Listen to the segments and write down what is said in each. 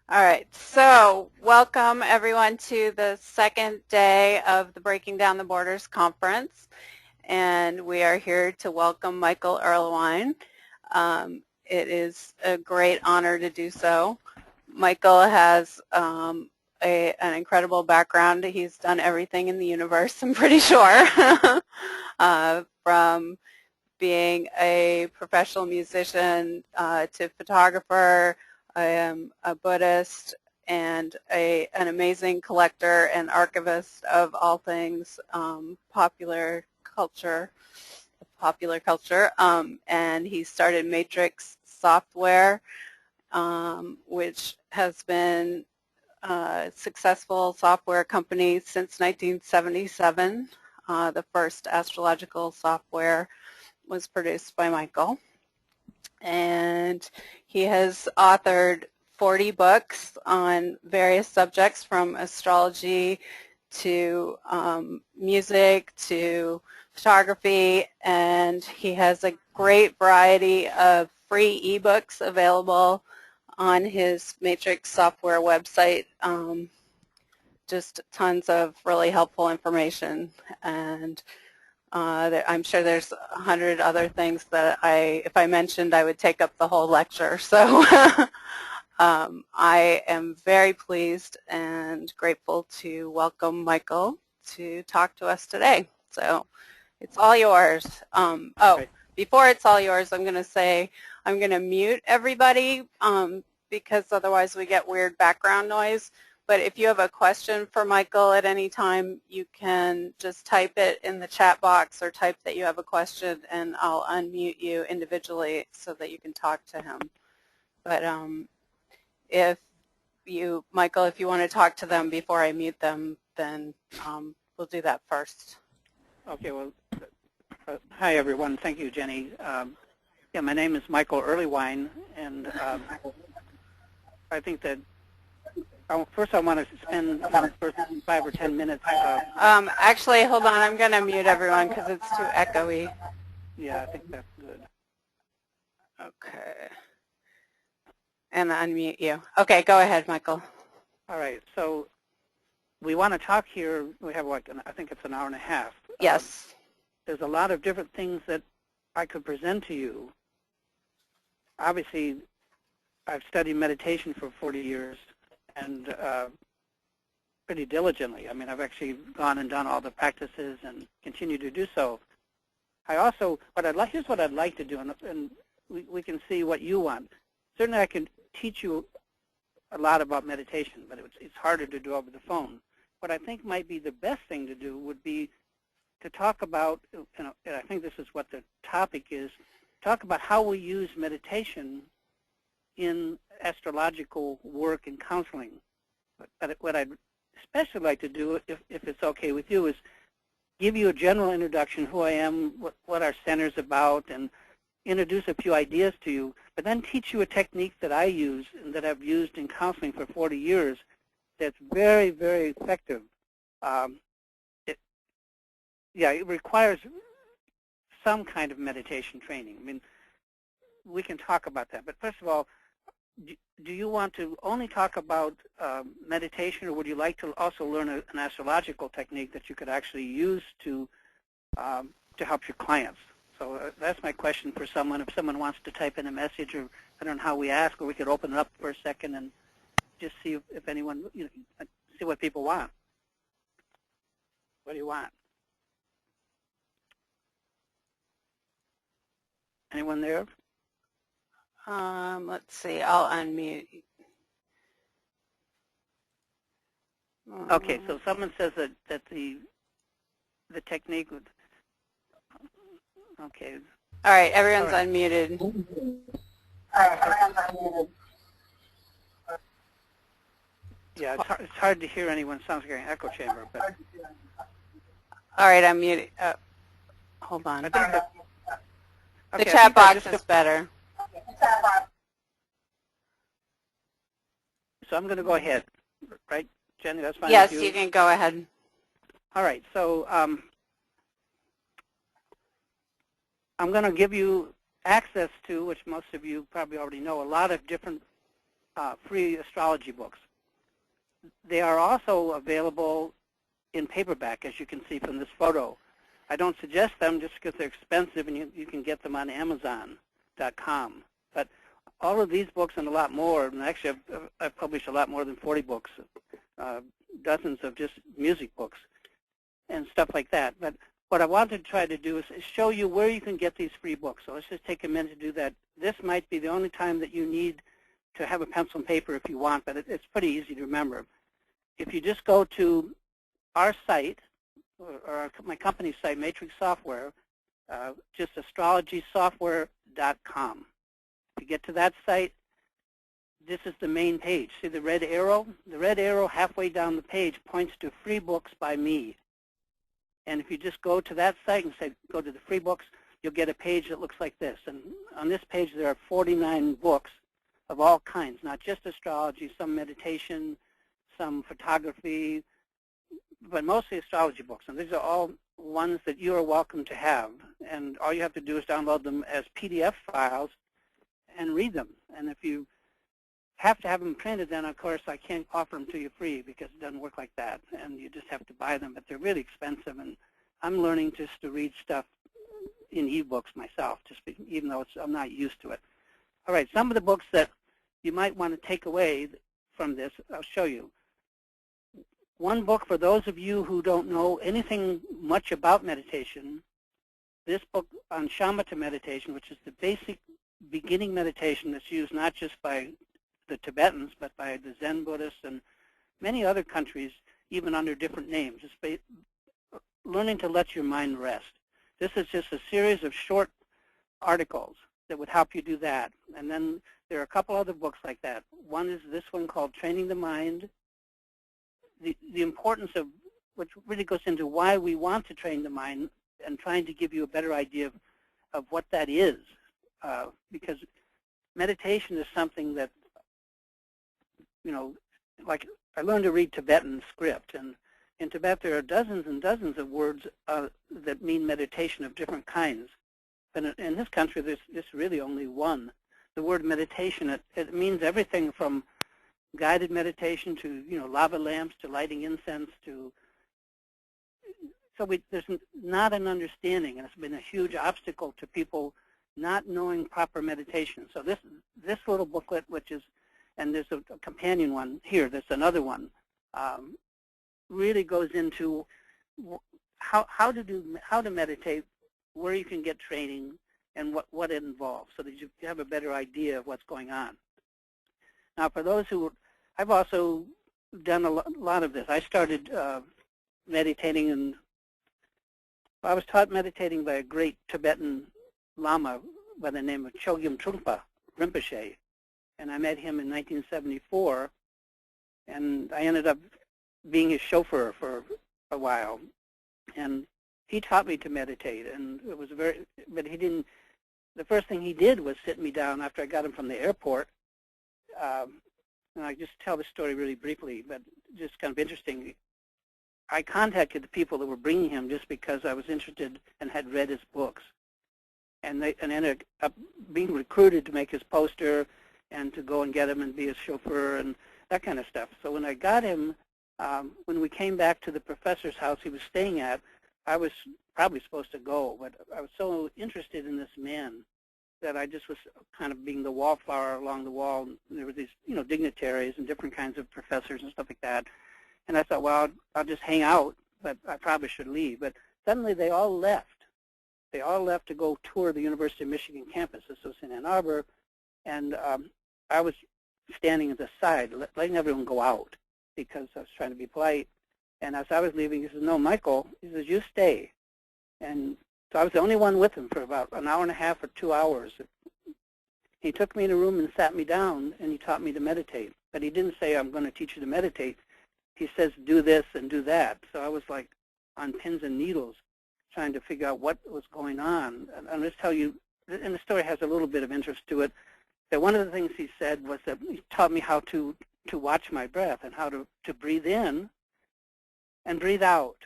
All right, so welcome everyone to the second day of the Breaking Down the Borders conference, and we are here to welcome Michael Erlewine. It is a great honor to do so. Michael has an incredible background. He's done everything in the universe, I'm pretty sure, from being a professional musician to photographer. I am a Buddhist and an amazing collector and archivist of all things popular culture. And he started Matrix Software, which has been a successful software company since 1977. The first astrological software was produced by Michael, and he has authored 40 books on various subjects from astrology to music to photography, and he has a great variety of free ebooks available on his Matrix software website. Just tons of really helpful information, and I'm sure there's 100 other things that if I mentioned, I would take up the whole lecture. So I am very pleased and grateful to welcome Michael to talk to us today. So it's all yours. Before it's all yours, I'm going to say I'm going to mute everybody because otherwise we get weird background noise. But if you have a question for Michael at any time, you can just type it in the chat box or type that you have a question, and I'll unmute you individually so that you can talk to him. But Michael, if you want to talk to them before I mute them, then we'll do that first. Okay, well, hi everyone. Thank you, Jenny. Yeah, my name is Michael Erlewine, and I think that first I want to spend the first 5 or 10 minutes. Actually, hold on. I'm going to mute everyone because it's too echoey. Yeah, I think that's good. Okay. And unmute you. Okay, go ahead, Michael. All right, so we want to talk here. We have I think it's an hour and a half. Yes. There's a lot of different things that I could present to you. Obviously, I've studied meditation for 40 years. And pretty diligently. I mean, I've actually gone and done all the practices and continue to do so. I also, here's what I'd like to do, and we can see what you want. Certainly I can teach you a lot about meditation, but it's harder to do over the phone. What I think might be the best thing to do would be to talk about, and I think this is what the topic is, talk about how we use meditation in astrological work and counseling. But what I'd especially like to do, if it's okay with you, is give you a general introduction, who I am, what our center is about, and introduce a few ideas to you, but then teach you a technique that I use and that I've used in counseling for 40 years that's very, very effective. It requires some kind of meditation training. I mean, we can talk about that, but first of all, do you want to only talk about meditation, or would you like to also learn an astrological technique that you could actually use to help your clients? So that's my question for someone. If someone wants to type in a message, or I don't know how we ask, or we could open it up for a second and just see if anyone, see what people want. What do you want? Anyone there? Let's see. I'll unmute. Okay, so someone says that the technique would. Okay. All right, everyone's unmuted. Yeah, it's hard to hear anyone. It sounds like an echo chamber. But all right, I'm muted. Hold on. I think that, the chat box is better. So I'm going to go ahead, right, Jenny? That's fine. Yes, with you? You can go ahead. All right. So I'm going to give you access to, which most of you probably already know, a lot of different free astrology books. They are also available in paperback, as you can see from this photo. I don't suggest them just because they're expensive, and you can get them on Amazon.com. But all of these books and a lot more, and actually I've published a lot more than 40 books, dozens of just music books and stuff like that. But what I wanted to try to do is show you where you can get these free books. So let's just take a minute to do that. This might be the only time that you need to have a pencil and paper if you want, but it's pretty easy to remember. If you just go to our site, or my company's site, Matrix Software, just astrologysoftware.com. If you get to that site, this is the main page. See the red arrow? The red arrow halfway down the page points to free books by me. And if you just go to that site and say, go to the free books, you'll get a page that looks like this. And on this page, there are 49 books of all kinds, not just astrology, some meditation, some photography, but mostly astrology books. And these are all ones that you are welcome to have. And all you have to do is download them as PDF files and read them. And if you have to have them printed, then of course I can't offer them to you free because it doesn't work like that. And you just have to buy them, but they're really expensive. And I'm learning just to read stuff in ebooks myself, even though I'm not used to it. All right, some of the books that you might want to take away from this, I'll show you. One book for those of you who don't know anything much about meditation, this book on shamatha meditation, which is the basic beginning meditation that's used not just by the Tibetans, but by the Zen Buddhists and many other countries, even under different names. It's learning to let your mind rest. This is just a series of short articles that would help you do that. And then there are a couple other books like that. One is this one called Training the Mind. The importance of, which really goes into why we want to train the mind and trying to give you a better idea of what that is. Because meditation is something that, you know, like I learned to read Tibetan script, and in Tibet there are dozens and dozens of words that mean meditation of different kinds. But in this country, there's really only one. The word meditation, it means everything from guided meditation to, you know, lava lamps to lighting incense to. So there's not an understanding, and it's been a huge obstacle to people not knowing proper meditation. So this little booklet, which is, and there's a companion one here, there's another one, really goes into how to meditate, where you can get training, and what it involves, so that you have a better idea of what's going on. Now, for those who, I've also done a lot of this. I started meditating, and I was taught meditating by a great Tibetan Lama by the name of Chogyam Trungpa Rinpoche, and I met him in 1974, and I ended up being his chauffeur for a while, and he taught me to meditate, and it was but he didn't, the first thing he did was sit me down after I got him from the airport, and I just tell the story really briefly, but just kind of interesting. I contacted the people that were bringing him just because I was interested and had read his books, and ended up being recruited to make his poster and to go and get him and be his chauffeur and that kind of stuff. So when I got him, when we came back to the professor's house he was staying at, I was probably supposed to go, but I was so interested in this man that I just was kind of being the wallflower along the wall. And there were these, you know, dignitaries and different kinds of professors and stuff like that. And I thought, well, I'll just hang out, but I probably should leave. But suddenly they all left. They all left to go tour the University of Michigan campus. This was in Ann Arbor. And I was standing at the side, letting everyone go out because I was trying to be polite. And as I was leaving, he says, no, Michael, he says, you stay. And so I was the only one with him for about an hour and a half or 2 hours. He took me in a room and sat me down, and he taught me to meditate. But he didn't say, I'm going to teach you to meditate. He says, do this and do that. So I was like on pins and needles trying to figure out what was going on. And I'll just tell you, and the story has a little bit of interest to it, that one of the things he said was that he taught me how to watch my breath and how to breathe in and breathe out.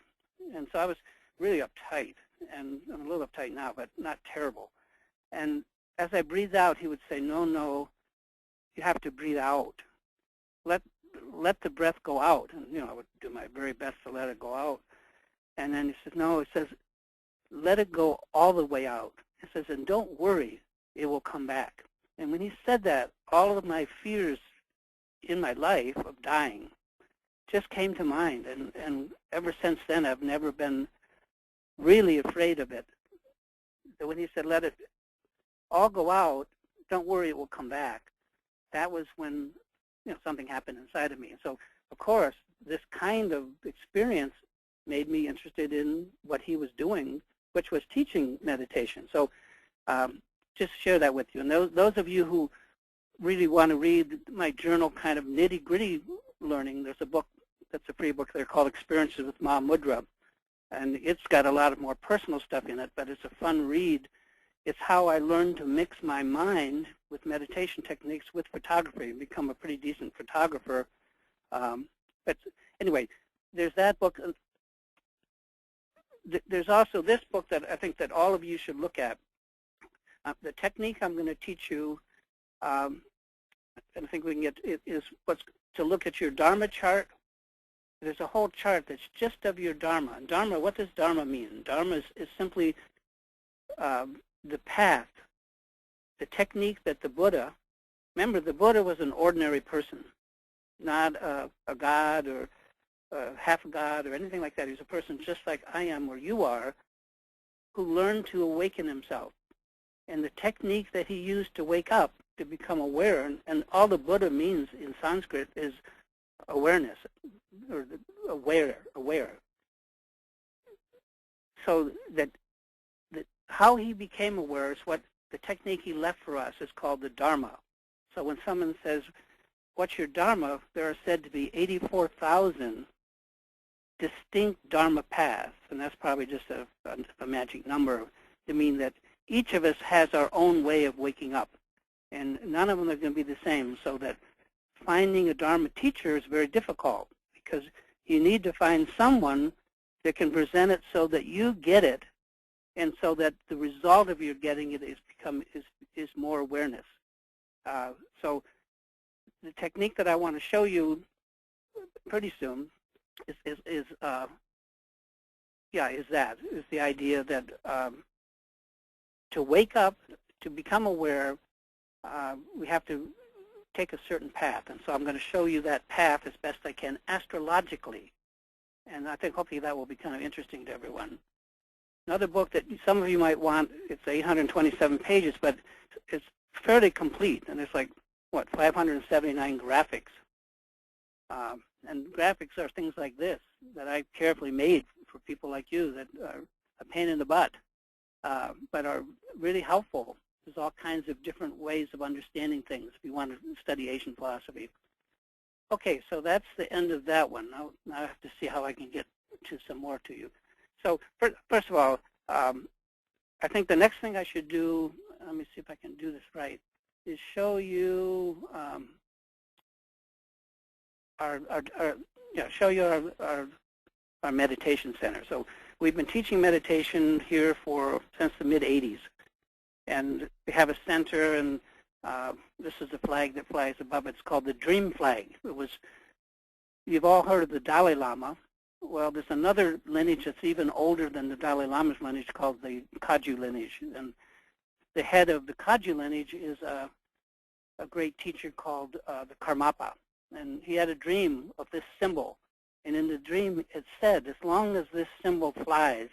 And so I was really uptight, and I'm a little uptight now, but not terrible. And as I breathed out, he would say, no, no. you have to breathe out. Let the breath go out. And, I would do my very best to let it go out. And then he says, no, it says, let it go all the way out. It says, and don't worry, it will come back. And when he said that, all of my fears in my life of dying just came to mind. And ever since then, I've never been really afraid of it. So when he said, let it all go out, don't worry, it will come back, that was when something happened inside of me. So, of course, this kind of experience made me interested in what he was doing, which was teaching meditation. So just share that with you. And those of you who really want to read my journal kind of nitty-gritty learning, there's a book that's a free book there called Experiences with Ma Mudra. And it's got a lot of more personal stuff in it, but it's a fun read. It's how I learned to mix my mind with meditation techniques with photography and become a pretty decent photographer. But anyway, there's that book. There's also this book that I think that all of you should look at. The technique I'm going to teach you, and I think we can get it, is what's to look at your Dharma chart. There's a whole chart that's just of your Dharma. And Dharma, what does Dharma mean? Dharma is simply the path, the technique that the Buddha, remember the Buddha was an ordinary person, not a god or half a god or anything like that. He was a person just like I am or you are, who learned to awaken himself. And the technique that he used to wake up, to become aware, and all the Buddha means in Sanskrit is awareness, or aware. So that how he became aware is what the technique he left for us is called the Dharma. So when someone says, what's your Dharma? There are said to be 84,000 distinct Dharma paths, and that's probably just a magic number to mean that each of us has our own way of waking up, and none of them are going to be the same, so that finding a Dharma teacher is very difficult because you need to find someone that can present it so that you get it, and so that the result of your getting it is more awareness. So the technique that I want to show you pretty soon is the idea that to wake up, to become aware, we have to take a certain path. And so I'm going to show you that path as best I can astrologically. And I think hopefully that will be kind of interesting to everyone. Another book that some of you might want, it's 827 pages, but it's fairly complete. And there's like, 579 graphics. And graphics are things like this that I carefully made for people like you that are a pain in the butt, but are really helpful. There's all kinds of different ways of understanding things if you want to study Asian philosophy. Okay, so that's the end of that one. Now I have to see how I can get to some more to you. So first of all, I think the next thing I should do, let me see if I can do this right, is show you our meditation center. So we've been teaching meditation here since the mid-'80s. And we have a center, and this is the flag that flies above. It's called the Dream Flag. You've all heard of the Dalai Lama. Well, there's another lineage that's even older than the Dalai Lama's lineage called the Kagyu lineage. And the head of the Kagyu lineage is a great teacher called the Karmapa. And he had a dream of this symbol. And in the dream, it said, as long as this symbol flies,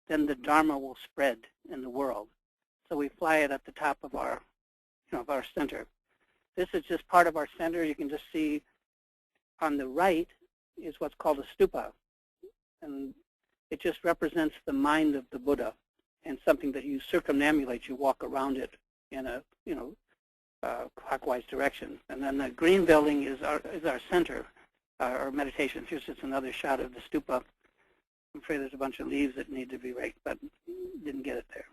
then the Dharma will spread in the world. So we fly it at the top of our center. This is just part of our center. You can just see on the right is what's called a stupa. And it just represents the mind of the Buddha and something that you circumambulate. You walk around it in a, clockwise direction. And then the green building is our center, our meditation. Here's just another shot of the stupa. I'm afraid there's a bunch of leaves that need to be raked, but didn't get it there.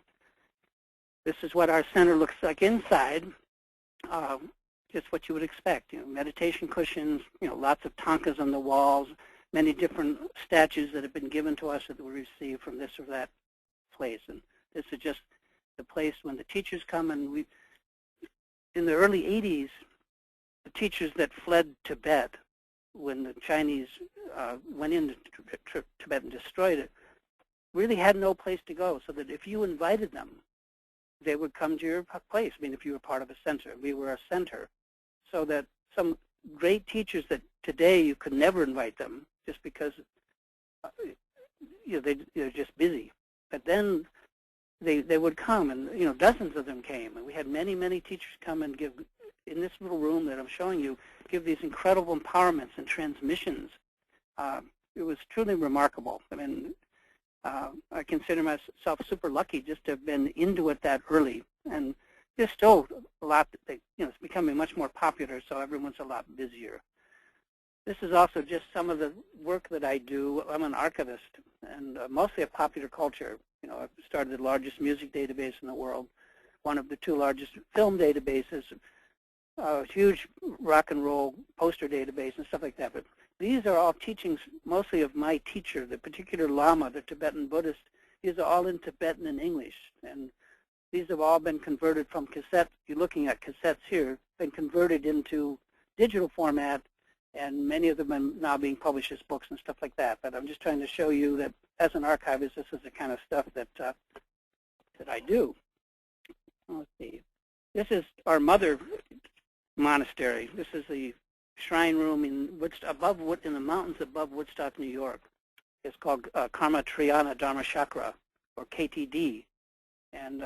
This is what our center looks like inside, just what you would expect. Meditation cushions, lots of tankas on the walls, many different statues that have been given to us that we received from this or that place. And this is just the place when the teachers come. And in the early 80s, the teachers that fled Tibet when the Chinese went into Tibet and destroyed it really had no place to go, so that if you invited them, they would come to your place. I mean, if you were part of a center. We were a center. So that some great teachers that today you could never invite them just because they're just busy. But then they would come, and dozens of them came, and we had many, many teachers come and give, in this little room that I'm showing you, give these incredible empowerments and transmissions. It was truly remarkable. I mean, I consider myself super lucky just to have been into it that early, and there's still a lot that it's becoming much more popular, so everyone's a lot busier. This is also just some of the work that I do. I'm an archivist, and mostly of popular culture. I've started the largest music database in the world, one of the 2 largest film databases, a huge rock and roll poster database and stuff like that. But these are all teachings mostly of my teacher, the particular Lama, the Tibetan Buddhist. These are all in Tibetan and English. And these have all been converted from cassettes. You're looking at cassettes here, been converted into digital format, and many of them are now being published as books and stuff like that. But I'm just trying to show you that as an archivist, this is the kind of stuff that I do. Let's see. This is our mother monastery. This is the shrine room in in the mountains above Woodstock, New York. It's called Karma Triyana Dharma Chakra, or KTD. And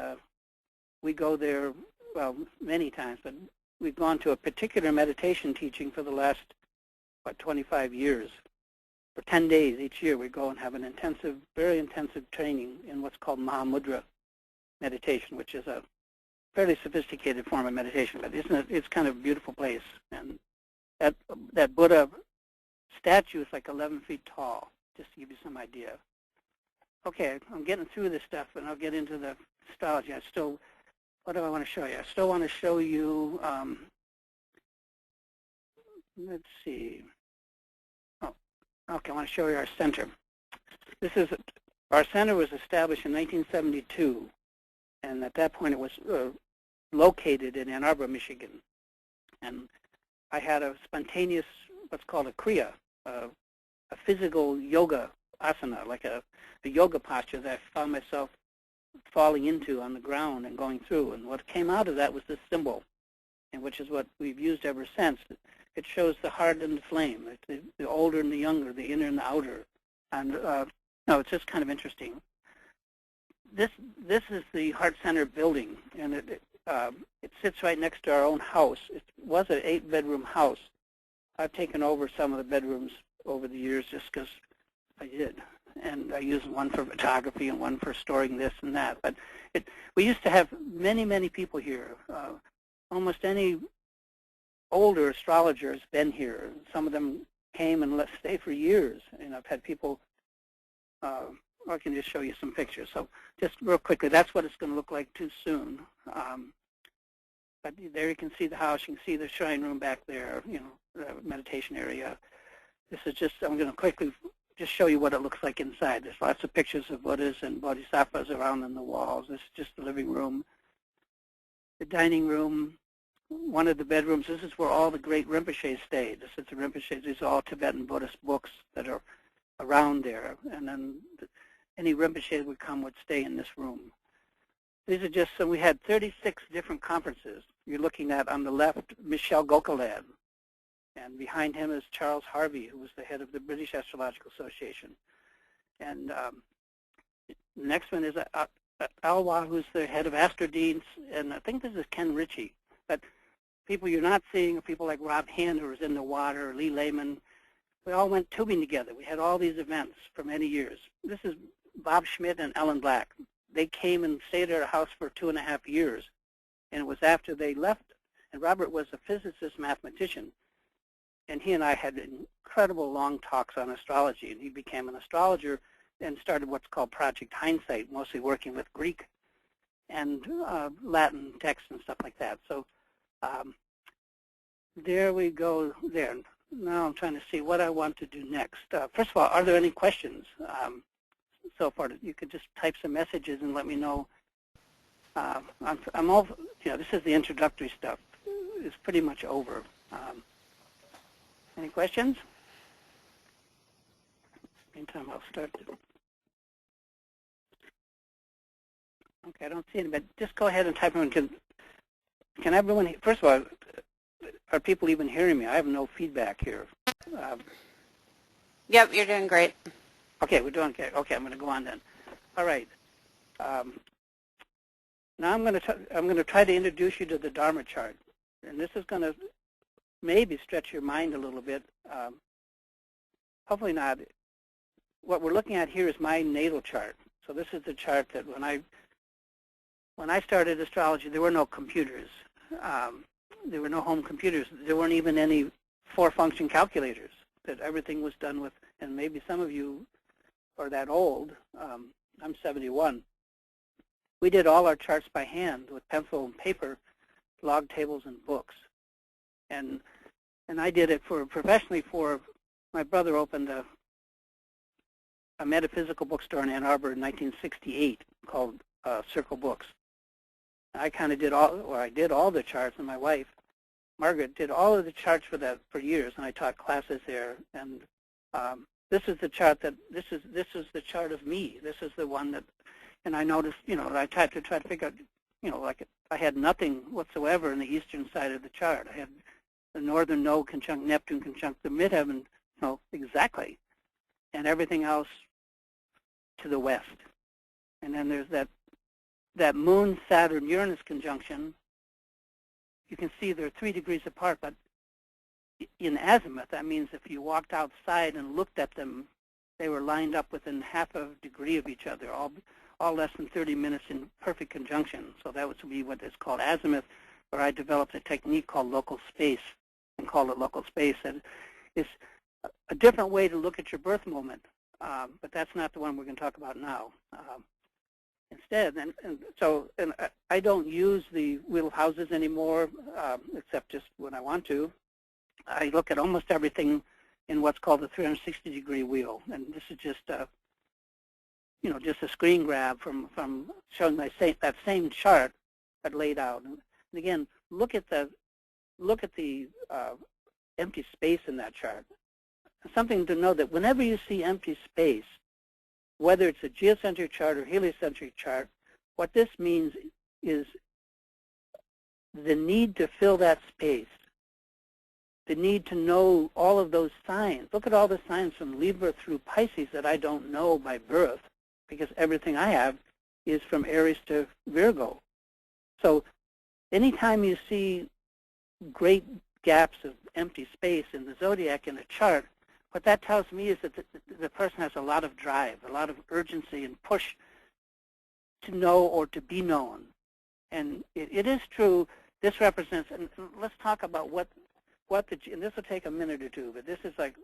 we go there, well, many times, but we've gone to a particular meditation teaching for the last, 25 years. For 10 days each year, we go and have an intensive, very intensive training in what's called Mahamudra meditation, which is a fairly sophisticated form of meditation, but it's kind of a beautiful place. And that Buddha statue is like 11 feet tall, just to give you some idea. Okay, I'm getting through this stuff, and I'll get into the astrology. What do I want to show you? I still want to show you, let's see. Oh, okay, I want to show you our center. Our center was established in 1972, and at that point it was located in Ann Arbor, Michigan. And I had a spontaneous, what's called a kriya, a physical yoga asana, like a yoga posture that I found myself falling into on the ground and going through. And what came out of that was this symbol, and which is what we've used ever since. It shows the heart and the flame, the older and the younger, the inner and the outer. And it's just kind of interesting. This is the Heart Center building, and it sits right next to our own house. It was an 8-bedroom house. I've taken over some of the bedrooms over the years just because I did. And I use one for photography and one for storing this and that. But we used to have many, many people here. Almost any older astrologer has been here. Some of them came and stayed for years. And I've had people, I can just show you some pictures. So just real quickly, that's what it's going to look like too soon. But there you can see the house. You can see the shrine room back there, the meditation area. This is just, I'm going to quickly just show you what it looks like inside. There's lots of pictures of Buddhas and Bodhisattvas around on the walls. This is just the living room. The dining room, one of the bedrooms, this is where all the great Rinpoches stayed. This is the Rinpoches. These are all Tibetan Buddhist books that are around there. And then any Rinpoche would stay in this room. These are just, so we had 36 different conferences. You're looking at, on the left, Michel Gokhale. And behind him is Charles Harvey, who was the head of the British Astrological Association. And the next one is Alwa, who's the head of Astrodeans, and I think this is Ken Ritchie. But people you're not seeing are people like Rob Hand, who was in the water, or Lee Lehman. We all went tubing together. We had all these events for many years. This is Bob Schmidt and Ellen Black. They came and stayed at our house for 2.5 years. And it was after they left, and Robert was a physicist, mathematician. And he and I had incredible long talks on astrology, and he became an astrologer and started what's called Project Hindsight, mostly working with Greek and Latin texts and stuff like that. So there we go there. Now I'm trying to see what I want to do next. First of all, are there any questions so far? You could just type some messages and let me know. I'm all, this is the introductory stuff. It's pretty much over. Any questions? Meantime, I'll start. Okay, I don't see any, but just go ahead and type them. Can everyone, first of all, are people even hearing me? I have no feedback here. Yep, you're doing great. Okay, we're doing okay. Okay, I'm going to go on then. All right. Now I'm going to try to introduce you to the Dharma Chart, and this is going to maybe stretch your mind a little bit. Hopefully not. What we're looking at here is my natal chart. So this is the chart that when I started astrology, there were no computers. There were no home computers. There weren't even any 4-function calculators. That everything was done with, and maybe some of you are that old. I'm 71. We did all our charts by hand with pencil and paper, log tables and books. And I did it professionally for, my brother opened a metaphysical bookstore in Ann Arbor in 1968 called Circle Books. I kind of did I did all the charts, and my wife, Margaret, did all of the charts for years, and I taught classes there. And this is the chart this is the chart of me. This is the one that, and I noticed, I tried to figure out, like I had nothing whatsoever in the eastern side of the chart. I had the northern node conjunct Neptune conjunct the midheaven, exactly, and everything else to the west. And then there's that Moon, Saturn, Uranus conjunction. You can see they're 3 degrees apart, but in azimuth, that means if you walked outside and looked at them, they were lined up within half a degree of each other, all less than 30 minutes in perfect conjunction. So that would be what is called azimuth, where I developed a technique called local space, and called it local space. And it's a different way to look at your birth moment, but that's not the one we're going to talk about now. Instead, and I don't use the wheel of houses anymore, except just when I want to. I look at almost everything in what's called the 360-degree wheel, and this is just just a screen grab from showing that same chart but laid out. And again, look at the empty space in that chart. Something to know that whenever you see empty space, whether it's a geocentric chart or heliocentric chart, what this means is the need to fill that space, the need to know all of those signs. Look at all the signs from Libra through Pisces that I don't know by birth, because everything I have is from Aries to Virgo. So anytime you see great gaps of empty space in the zodiac in a chart, what that tells me is that the person has a lot of drive, a lot of urgency and push to know or to be known. And it is true, this represents, and let's talk about what and this will take a minute or two, but this is like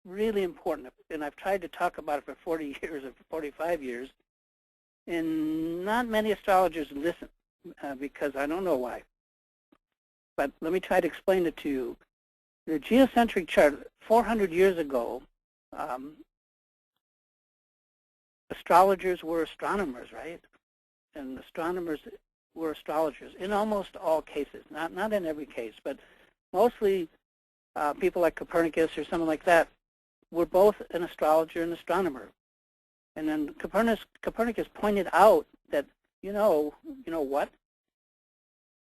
really important. And I've tried to talk about it for 40 years or 45 years, and not many astrologers listen because I don't know why. But let me try to explain it to you. The geocentric chart, 400 years ago, astrologers were astronomers, right? And astronomers were astrologers in almost all cases, not in every case, but mostly people like Copernicus or someone like that were both an astrologer and astronomer. And then Copernicus pointed out that, you know what?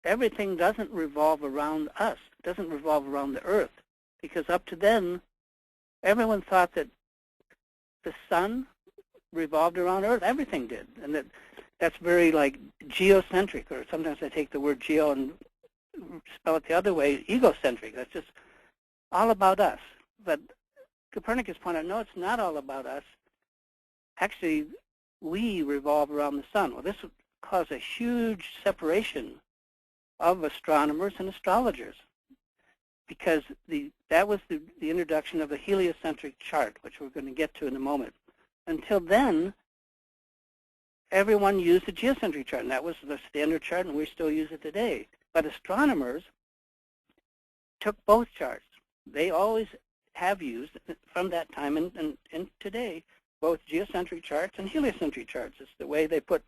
Everything doesn't revolve around us. It doesn't revolve around the Earth. Because up to then, everyone thought that the sun revolved around Earth. Everything did. And that's very like geocentric, or sometimes I take the word geo and spell it the other way, egocentric. That's just all about us. But Copernicus pointed out, no, it's not all about us. Actually, we revolve around the sun. Well, this would cause a huge separation of astronomers and astrologers, because that was the introduction of the heliocentric chart, which we're going to get to in a moment. Until then, everyone used the geocentric chart, and that was the standard chart, and we still use it today. But astronomers took both charts. They always have used, from that time and today, both geocentric charts and heliocentric charts. It's the way they put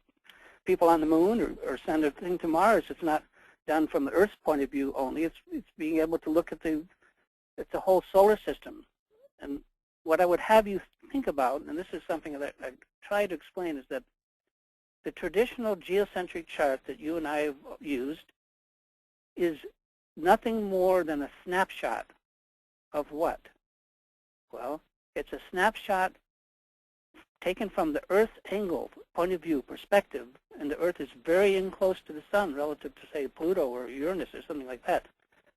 people on the moon or send a thing to Mars. It's not done from the Earth's point of view only. It's being able to look at the whole solar system. And what I would have you think about, and this is something that I try to explain, is that the traditional geocentric chart that you and I have used is nothing more than a snapshot of what? Well, it's a snapshot taken from the Earth angle, point of view, perspective, and the Earth is very close to the Sun relative to, say, Pluto or Uranus or something like that.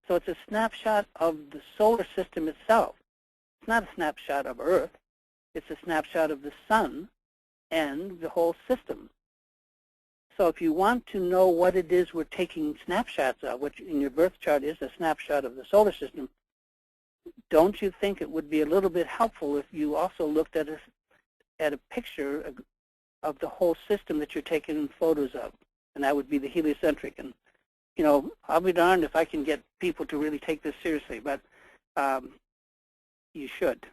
So it's a snapshot of the solar system itself. It's not a snapshot of Earth. It's a snapshot of the Sun and the whole system. So if you want to know what it is we're taking snapshots of, which in your birth chart is a snapshot of the solar system, don't you think it would be a little bit helpful if you also looked at a picture of the whole system that you're taking photos of? And that would be the heliocentric. And, you know, I'll be darned if I can get people to really take this seriously, but you should.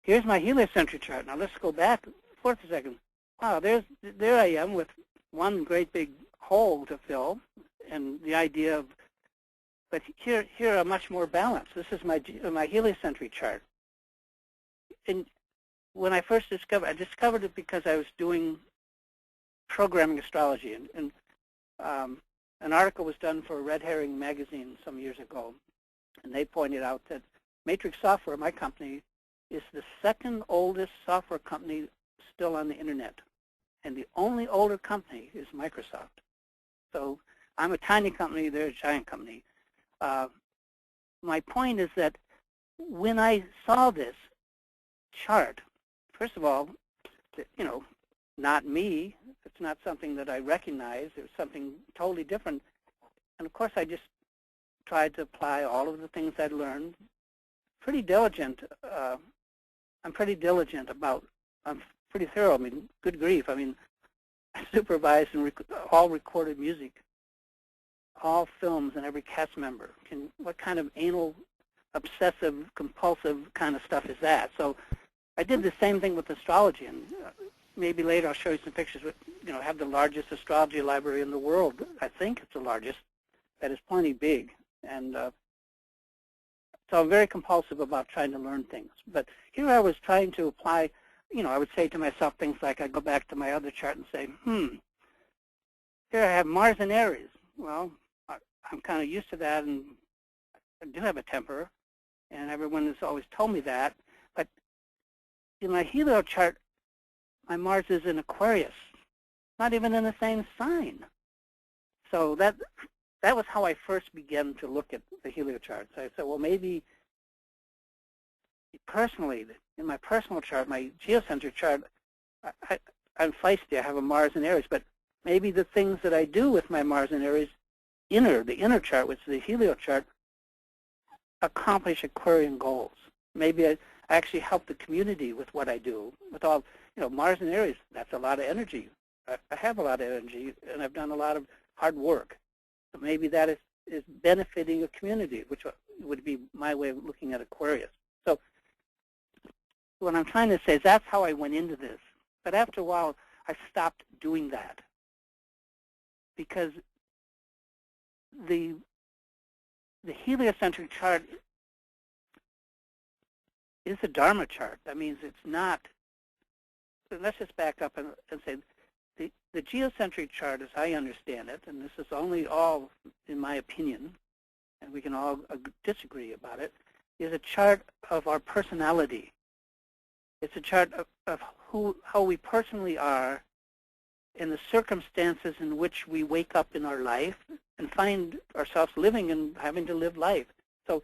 Here's my heliocentric chart. Now let's go back for a second. Wow, there I am with one great big hole to fill, and the idea of, but here are much more balanced. This is my heliocentric chart. And when I first I discovered it because I was doing programming astrology, and an article was done for Red Herring magazine some years ago, and they pointed out that Matrix Software, my company, is the second oldest software company still on the internet. And the only older company is Microsoft. So I'm a tiny company, they're a giant company. My point is that when I saw this chart, first of all, you know, not me. It's not something that I recognize. It was something totally different. And of course, I just tried to apply all of the things I'd learned. Pretty diligent. I'm pretty diligent about, I'm pretty thorough. I mean, good grief. I mean, I supervise and all recorded music, all films, and every cast member. What kind of anal, obsessive, compulsive kind of stuff is that? So I did the same thing with astrology, and maybe later I'll show you some pictures. You know, have the largest astrology library in the world. I think it's the largest. That is plenty big, and so I'm very compulsive about trying to learn things. But here I was trying to apply. You know, I would say to myself things like, I go back to my other chart and say, here I have Mars in Aries. Well, I'm kind of used to that, and I do have a temper, and everyone has always told me that. But in my helio chart, my Mars is in Aquarius, not even in the same sign. So that was how I first began to look at the helio chart. So I said, well, maybe personally, in my personal chart, my geocentric chart, I'm feisty. I have a Mars in Aries, but maybe the things that I do with my Mars in Aries, the inner chart, which is the helio chart, accomplish Aquarian goals. Maybe I actually help the community with what I do. With all, you know, Mars in Aries, that's a lot of energy. I have a lot of energy, and I've done a lot of hard work. So maybe that is benefiting a community, which would be my way of looking at Aquarius. So what I'm trying to say is that's how I went into this. But after a while, I stopped doing that because the heliocentric chart is a Dharma chart. That means it's not. So let's just back up and say the geocentric chart, as I understand it, and this is only all in my opinion, and we can all disagree about it, is a chart of our personality. It's a chart of how we personally are in the circumstances in which we wake up in our life and find ourselves living and having to live life. So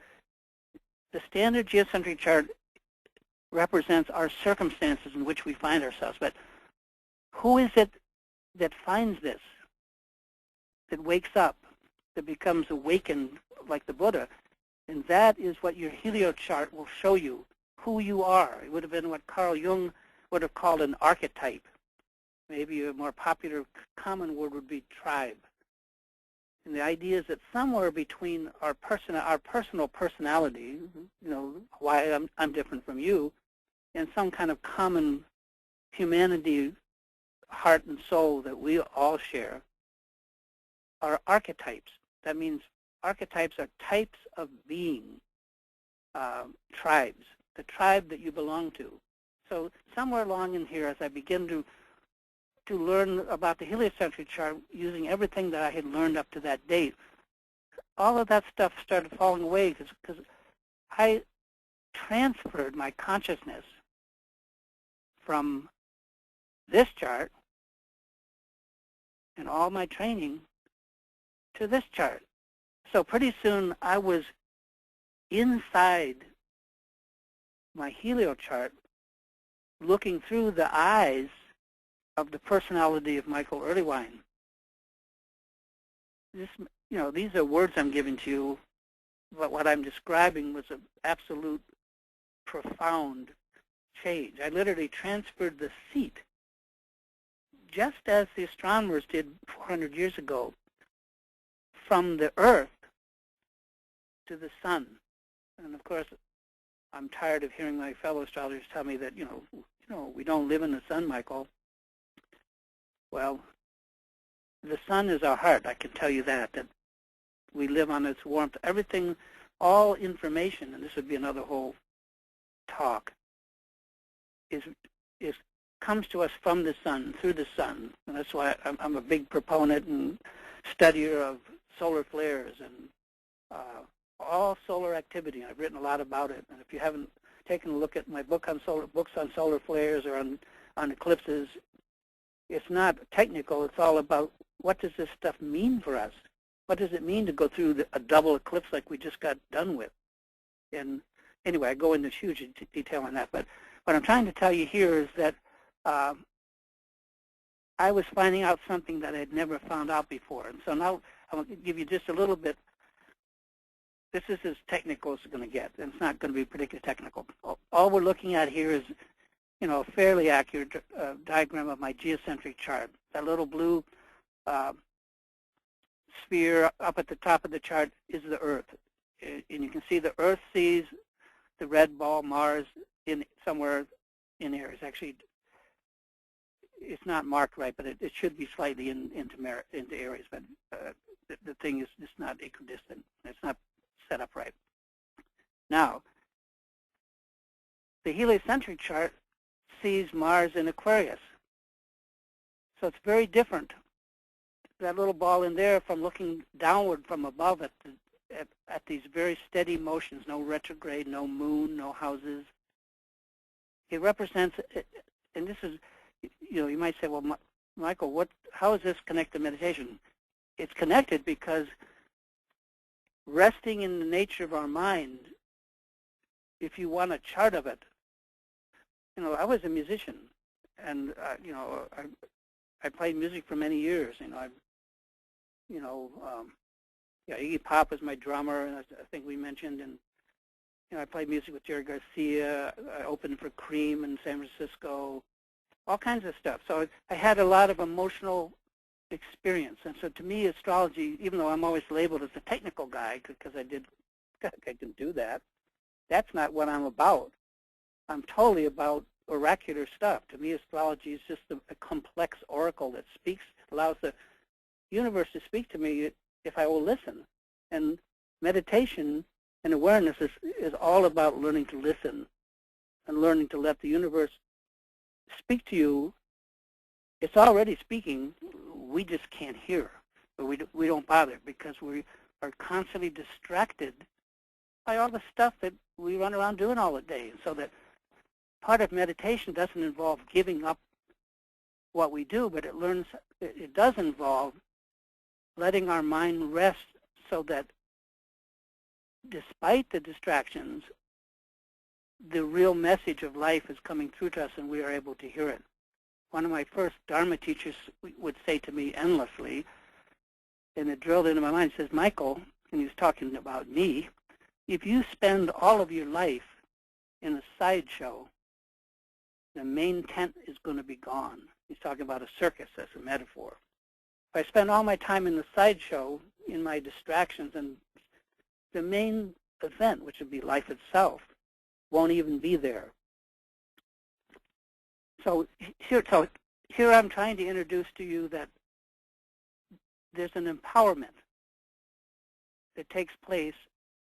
the standard geocentric chart represents our circumstances in which we find ourselves. But who is it that finds this, that wakes up, that becomes awakened like the Buddha? And that is what your helio chart will show you, who you are. It would have been what Carl Jung would have called an archetype. Maybe a more popular common word would be tribe. And the idea is that somewhere between our personal personality, you know, why I'm different from you, and some kind of common humanity, heart and soul that we all share, are archetypes. That means archetypes are types of being, tribes, the tribe that you belong to. So somewhere along in here, as I begin to learn about the heliocentric chart using everything that I had learned up to that date, all of that stuff started falling away because I transferred my consciousness from this chart and all my training to this chart. So pretty soon I was inside my helio chart looking through the eyes of the personality of Michael Erlewine. These are words I'm giving to you, but what I'm describing was an absolute profound change. I literally transferred the seat, just as the astronomers did 400 years ago, from the Earth to the sun. And of course, I'm tired of hearing my fellow astrologers tell me that, we don't live in the sun, Michael. Well, the sun is our heart, I can tell you that we live on its warmth. Everything, all information, and this would be another whole talk, comes to us from the sun, through the sun. And that's why I'm a big proponent and studier of solar flares and all solar activity. I've written a lot about it. And if you haven't taken a look at my books on solar flares or on eclipses, it's not technical. It's all about what does this stuff mean for us? What does it mean to go through a double eclipse like we just got done with? And anyway, I go into huge detail on that. But what I'm trying to tell you here is that I was finding out something that I had never found out before. And so now I'm going to give you just a little bit. This is as technical as it's going to get, and it's not going to be particularly technical. All we're looking at here is, a fairly accurate diagram of my geocentric chart. That little blue sphere up at the top of the chart is the Earth. And you can see the Earth sees the red ball, Mars, somewhere in Aries. Actually, it's not marked right, but it should be slightly into Aries. But the thing is just not equidistant. It's not set up right. Now, the heliocentric chart sees Mars in Aquarius. So it's very different, that little ball in there, from looking downward from above at these very steady motions, no retrograde, no moon, no houses. It represents, and this is, you might say, well, Michael, how is this connected to meditation? It's connected because resting in the nature of our mind, if you want a chart of it, I was a musician, and I played music for many years. Iggy Pop was my drummer, I think we mentioned, and I played music with Jerry Garcia. I opened for Cream in San Francisco, all kinds of stuff. So I had a lot of emotional experience, and so to me, astrology, even though I'm always labeled as a technical guy because I can do that, that's not what I'm about. I'm totally about oracular stuff. To me, astrology is just a complex oracle that allows the universe to speak to me if I will listen. And meditation and awareness is all about learning to listen and learning to let the universe speak to you. It's already speaking. We just can't hear. But we don't bother because we are constantly distracted by all the stuff that we run around doing all the day. And so that part of meditation doesn't involve giving up what we do, but it does involve letting our mind rest so that despite the distractions, the real message of life is coming through to us and we are able to hear it. One of my first Dharma teachers would say to me endlessly, and it drilled into my mind, says, Michael, and he was talking about me, if you spend all of your life in a sideshow, the main tent is going to be gone. He's talking about a circus as a metaphor. If I spend all my time in the sideshow, in my distractions, and the main event, which would be life itself, won't even be there. So here I'm trying to introduce to you that there's an empowerment that takes place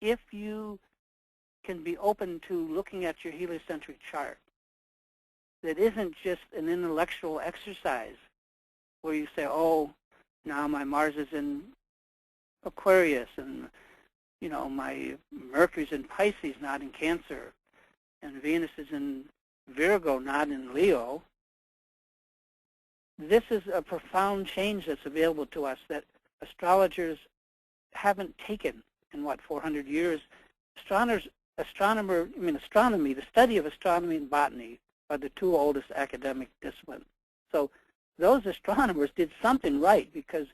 if you can be open to looking at your heliocentric chart that isn't just an intellectual exercise where you say, oh, now my Mars is in Aquarius, and my Mercury's in Pisces, not in Cancer, and Venus is in Virgo, not in Leo. This is a profound change that's available to us that astrologers haven't taken in, 400 years. Astronomy, the study of astronomy and botany are the two oldest academic disciplines. So those astronomers did something right because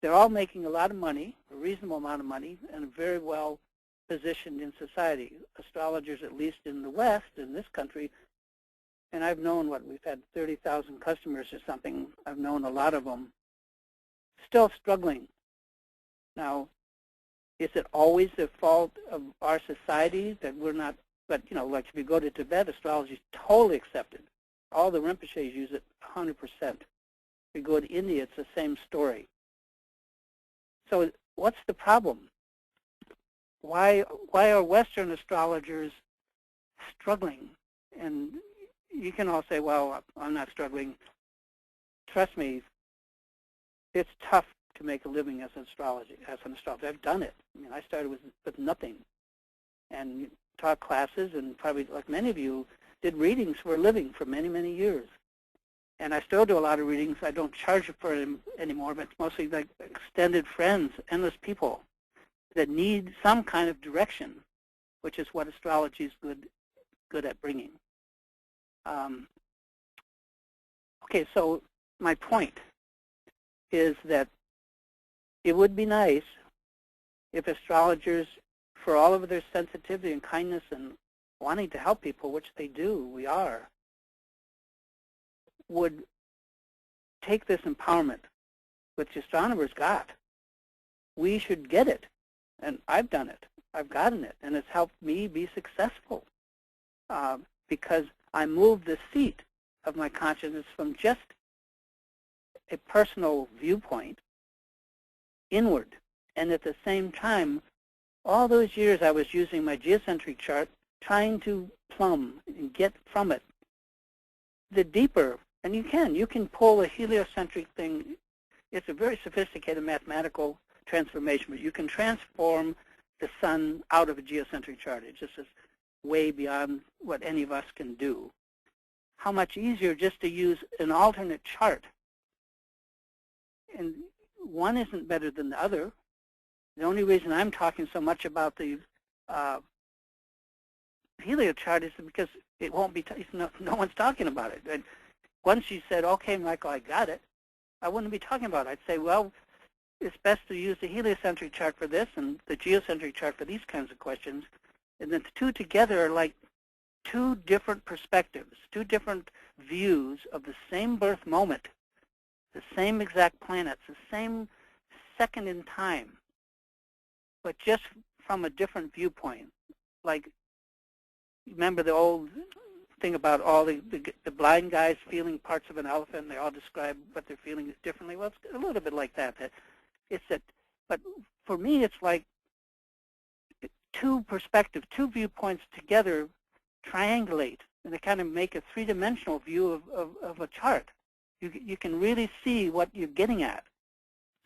they're all making a lot of money, a reasonable amount of money, and very well positioned in society. Astrologers, at least in the West, in this country, and I've known we've had 30,000 customers or something. I've known a lot of them still struggling. Now, is it always the fault of our society that we're not, but like if you go to Tibet, astrology is totally accepted. All the Rinpoches use it 100%. If you go to India, it's the same story. So what's the problem? Why are Western astrologers struggling? And you can all say, well, I'm not struggling. Trust me, it's tough to make a living as an astrologer. I've done it. I started with nothing and taught classes, and probably like many of you did readings for a living for many, many years. And I still do a lot of readings. I don't charge for them anymore, but it's mostly like extended friends, endless people that need some kind of direction, which is what astrology is good at bringing. Okay, so my point is that it would be nice if astrologers, for all of their sensitivity and kindness and wanting to help people, which they do, we are, would take this empowerment, which astronomers got. We should get it, and I've done it. I've gotten it, and it's helped me be successful because I moved the seat of my consciousness from just a personal viewpoint inward. And at the same time, all those years I was using my geocentric chart, trying to plumb and get from it the deeper. And you can pull a heliocentric thing. It's a very sophisticated mathematical transformation, but you can transform the sun out of a geocentric chart. It just is way beyond what any of us can do. How much easier just to use an alternate chart. And one isn't better than the other. The only reason I'm talking so much about the helio chart is because it won't be, no one's talking about it. And once you said, okay, Michael, I got it, I wouldn't be talking about it. I'd say, well, it's best to use the heliocentric chart for this and the geocentric chart for these kinds of questions. And then the two together are like two different perspectives, two different views of the same birth moment, the same exact planets, the same second in time, but just from a different viewpoint. Like, remember the old thing about all the blind guys feeling parts of an elephant, and they all describe what they're feeling differently? Well, it's a little bit like that. But for me, it's like two perspectives, two viewpoints together triangulate, and they kind of make a three-dimensional view of a chart. You can really see what you're getting at.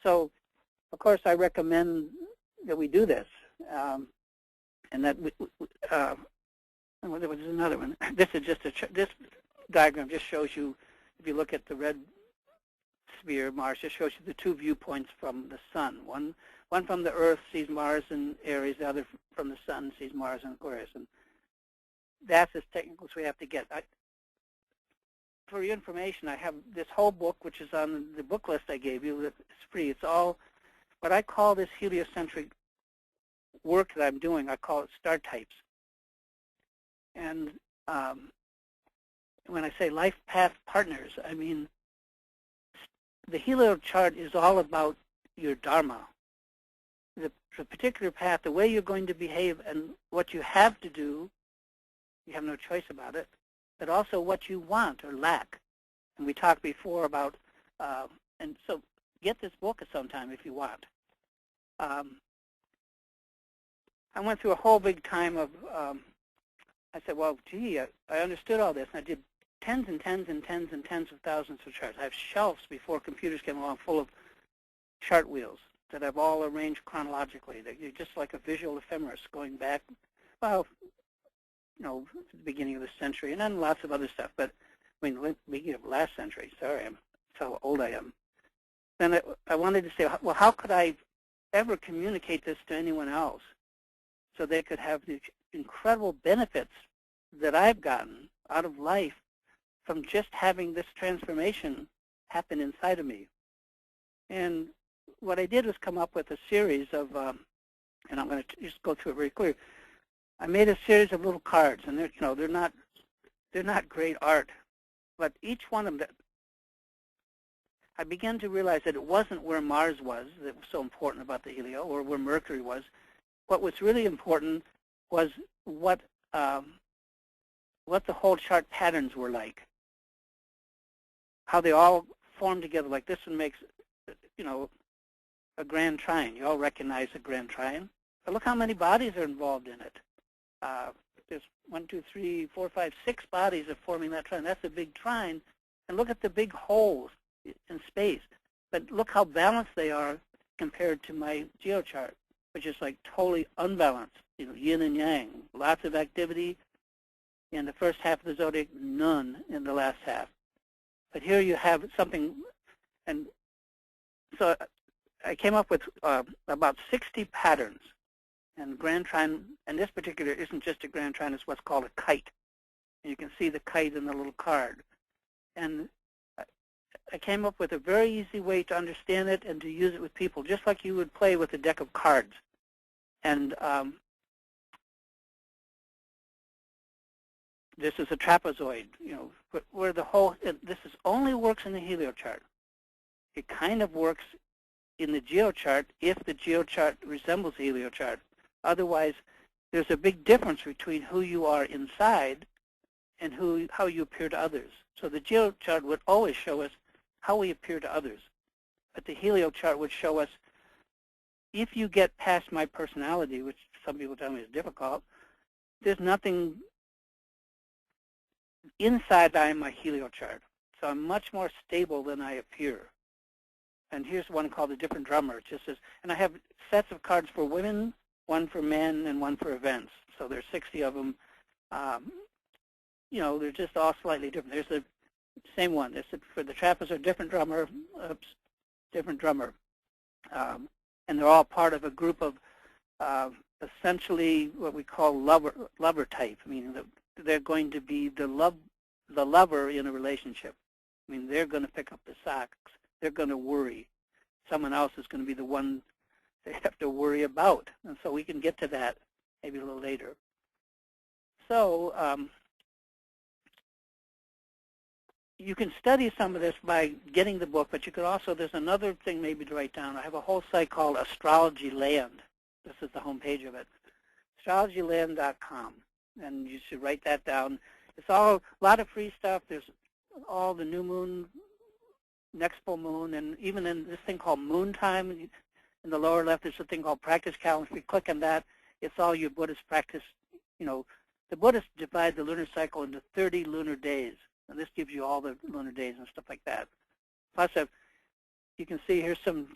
So, of course, I recommend that we do this, and that there was another one. This is just this diagram just shows you, if you look at the red sphere, Mars, just shows you the two viewpoints from the sun. One from the Earth sees Mars in Aries, the other from the sun sees Mars in Aquarius. And that's as technical as we have to get. For your information, I have this whole book, which is on the book list I gave you. It's free. It's all what I call this heliocentric work that I'm doing. I call it star types. And when I say life path partners, I mean the helio chart is all about your dharma, the particular path, the way you're going to behave, and what you have to do. You have no choice about it, but also what you want or lack. And we talked before about, and so get this book at some time if you want. I went through a whole big time of, I said, well, gee, I understood all this. And I did tens and tens and tens and tens of thousands of charts. I have shelves before computers came along full of chart wheels that I've all arranged chronologically. That you're just like a visual ephemeris going back, well, the beginning of the century, and then lots of other stuff. But I mean, beginning of last century. Sorry, that's how old I am. Then I wanted to say, well, how could I ever communicate this to anyone else so they could have the incredible benefits that I've gotten out of life from just having this transformation happen inside of me? And what I did was come up with a series of, and I'm going to just go through it very clear. I made a series of little cards, and they're not great art, but each one of them, I began to realize that it wasn't where Mars was that was so important about the helio, or where Mercury was. What was really important was what the whole chart patterns were like, how they all form together. Like this one makes, a grand trine. You all recognize a grand trine, but look how many bodies are involved in it. There's 1, 2, 3, 4, 5, 6 bodies are forming that trine. That's a big trine, and look at the big holes in space. But look how balanced they are compared to my geochart, which is like totally unbalanced. Yin and yang, lots of activity in the first half of the zodiac, none in the last half. But here you have something, and so I came up with about 60 patterns. And grand trine, and this particular isn't just a grand trine, it's what's called a kite. And you can see the kite in the little card. And I came up with a very easy way to understand it and to use it with people, just like you would play with a deck of cards. And this is a trapezoid, where the whole, this only works in the heliochart. It kind of works in the geochart if the geochart resembles the heliochart. Otherwise, there's a big difference between who you are inside and how you appear to others. So the geochart would always show us how we appear to others. But the heliochart would show us, if you get past my personality, which some people tell me is difficult, there's nothing inside. I am my heliochart. So I'm much more stable than I appear. And here's one called a different drummer. It just says, and I have sets of cards for women, one for men, and one for events. So there's 60 of them. They're just all slightly different. There's the same one. There's for the trapezoid, different drummer, different drummer. And they're all part of a group of essentially what we call lover type, meaning that they're going to be the lover in a relationship. I mean, they're going to pick up the socks. They're going to worry. Someone else is going to be the one they have to worry about. And so we can get to that maybe a little later. So you can study some of this by getting the book, but you could also, there's another thing maybe to write down. I have a whole site called Astrology Land. This is the home page of it. astrologyland.com. And you should write that down. It's all a lot of free stuff. There's all the new moon, next full moon, and even in this thing called Moon Time, in the lower left, there's a thing called Practice Calendar. If you click on that, it's all your Buddhist practice. The Buddhists divide the lunar cycle into 30 lunar days, and this gives you all the lunar days and stuff like that. Plus, you can see here's some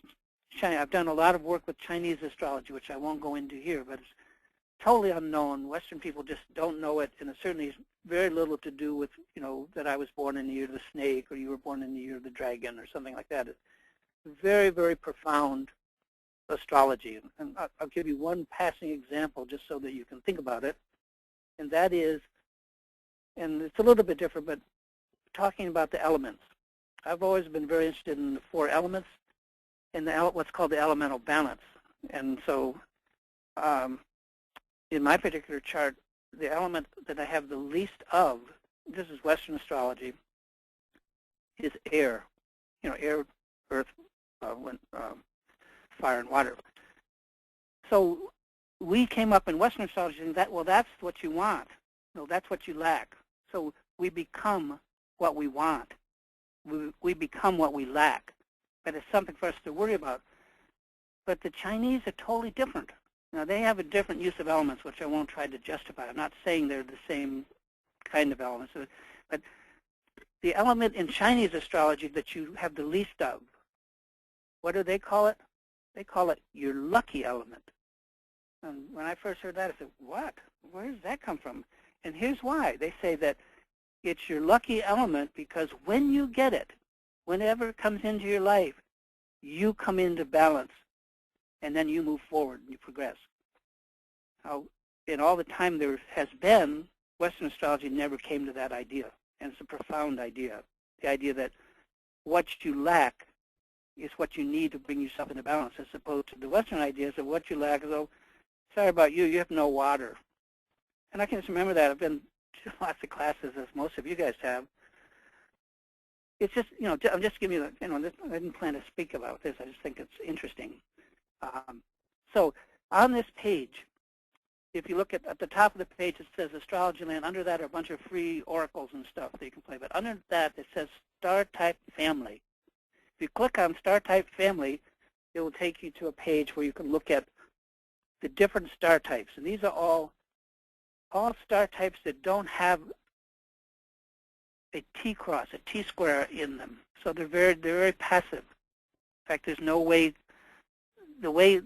China. I've done a lot of work with Chinese astrology, which I won't go into here, but it's totally unknown. Western people just don't know it, and it certainly is very little to do with, that I was born in the year of the snake, or you were born in the year of the dragon, or something like that. It's very, very profound astrology. And I'll give you one passing example just so that you can think about it. And that is, and it's a little bit different, but talking about the elements. I've always been very interested in the 4 elements and what's called the elemental balance. And so in my particular chart, the element that I have the least of, this is Western astrology, is air. Air, earth, fire, and water. So we came up in Western astrology saying that, well, that's what you want. No, that's what you lack. So we become what we want. We become what we lack. But it's something for us to worry about. But the Chinese are totally different. Now, they have a different use of elements, which I won't try to justify. I'm not saying they're the same kind of elements, but the element in Chinese astrology that you have the least of, what do they call it? They call it your lucky element. And when I first heard that, I said, what? Where does that come from? And here's why. They say that it's your lucky element because when you get it, whenever it comes into your life, you come into balance, and then you move forward and you progress. Now, in all the time there has been, Western astrology never came to that idea, and it's a profound idea. The idea that what you lack is what you need to bring yourself into balance, as opposed to the Western ideas of what you lack is, oh, sorry about you, you have no water. And I can just remember that. I've been to lots of classes, as most of you guys have. It's just, I'm just giving you, I didn't plan to speak about this. I just think it's interesting. So on this page, if you look at the top of the page, it says Astrology Land. Under that are a bunch of free oracles and stuff that you can play. But under that, it says Star Type Family. If you click on Star Type Family, it will take you to a page where you can look at the different star types. And these are all star types that don't have a T-cross, a T-square in them. So they're very passive. In fact, there's no way, the way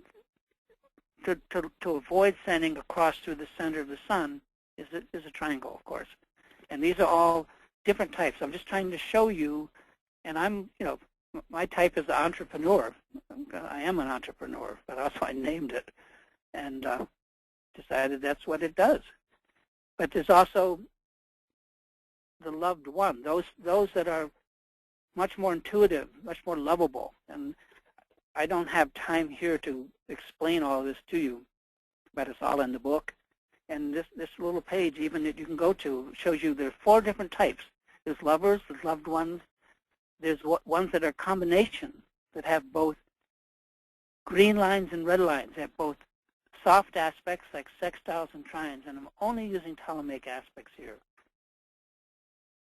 to avoid sending a cross through the center of the sun is a triangle, of course. And these are all different types. I'm just trying to show you, and I'm, my type is the entrepreneur. I am an entrepreneur, but also I named it and decided that's what it does. But there's also the loved one, those that are much more intuitive, much more lovable. And I don't have time here to explain all of this to you, but it's all in the book. And this little page, even that you can go to, shows you there are 4 different types. There's lovers, there's loved ones, there's ones that are combinations that have both green lines and red lines. They have both soft aspects like sextiles and trines, and I'm only using Ptolemaic aspects here.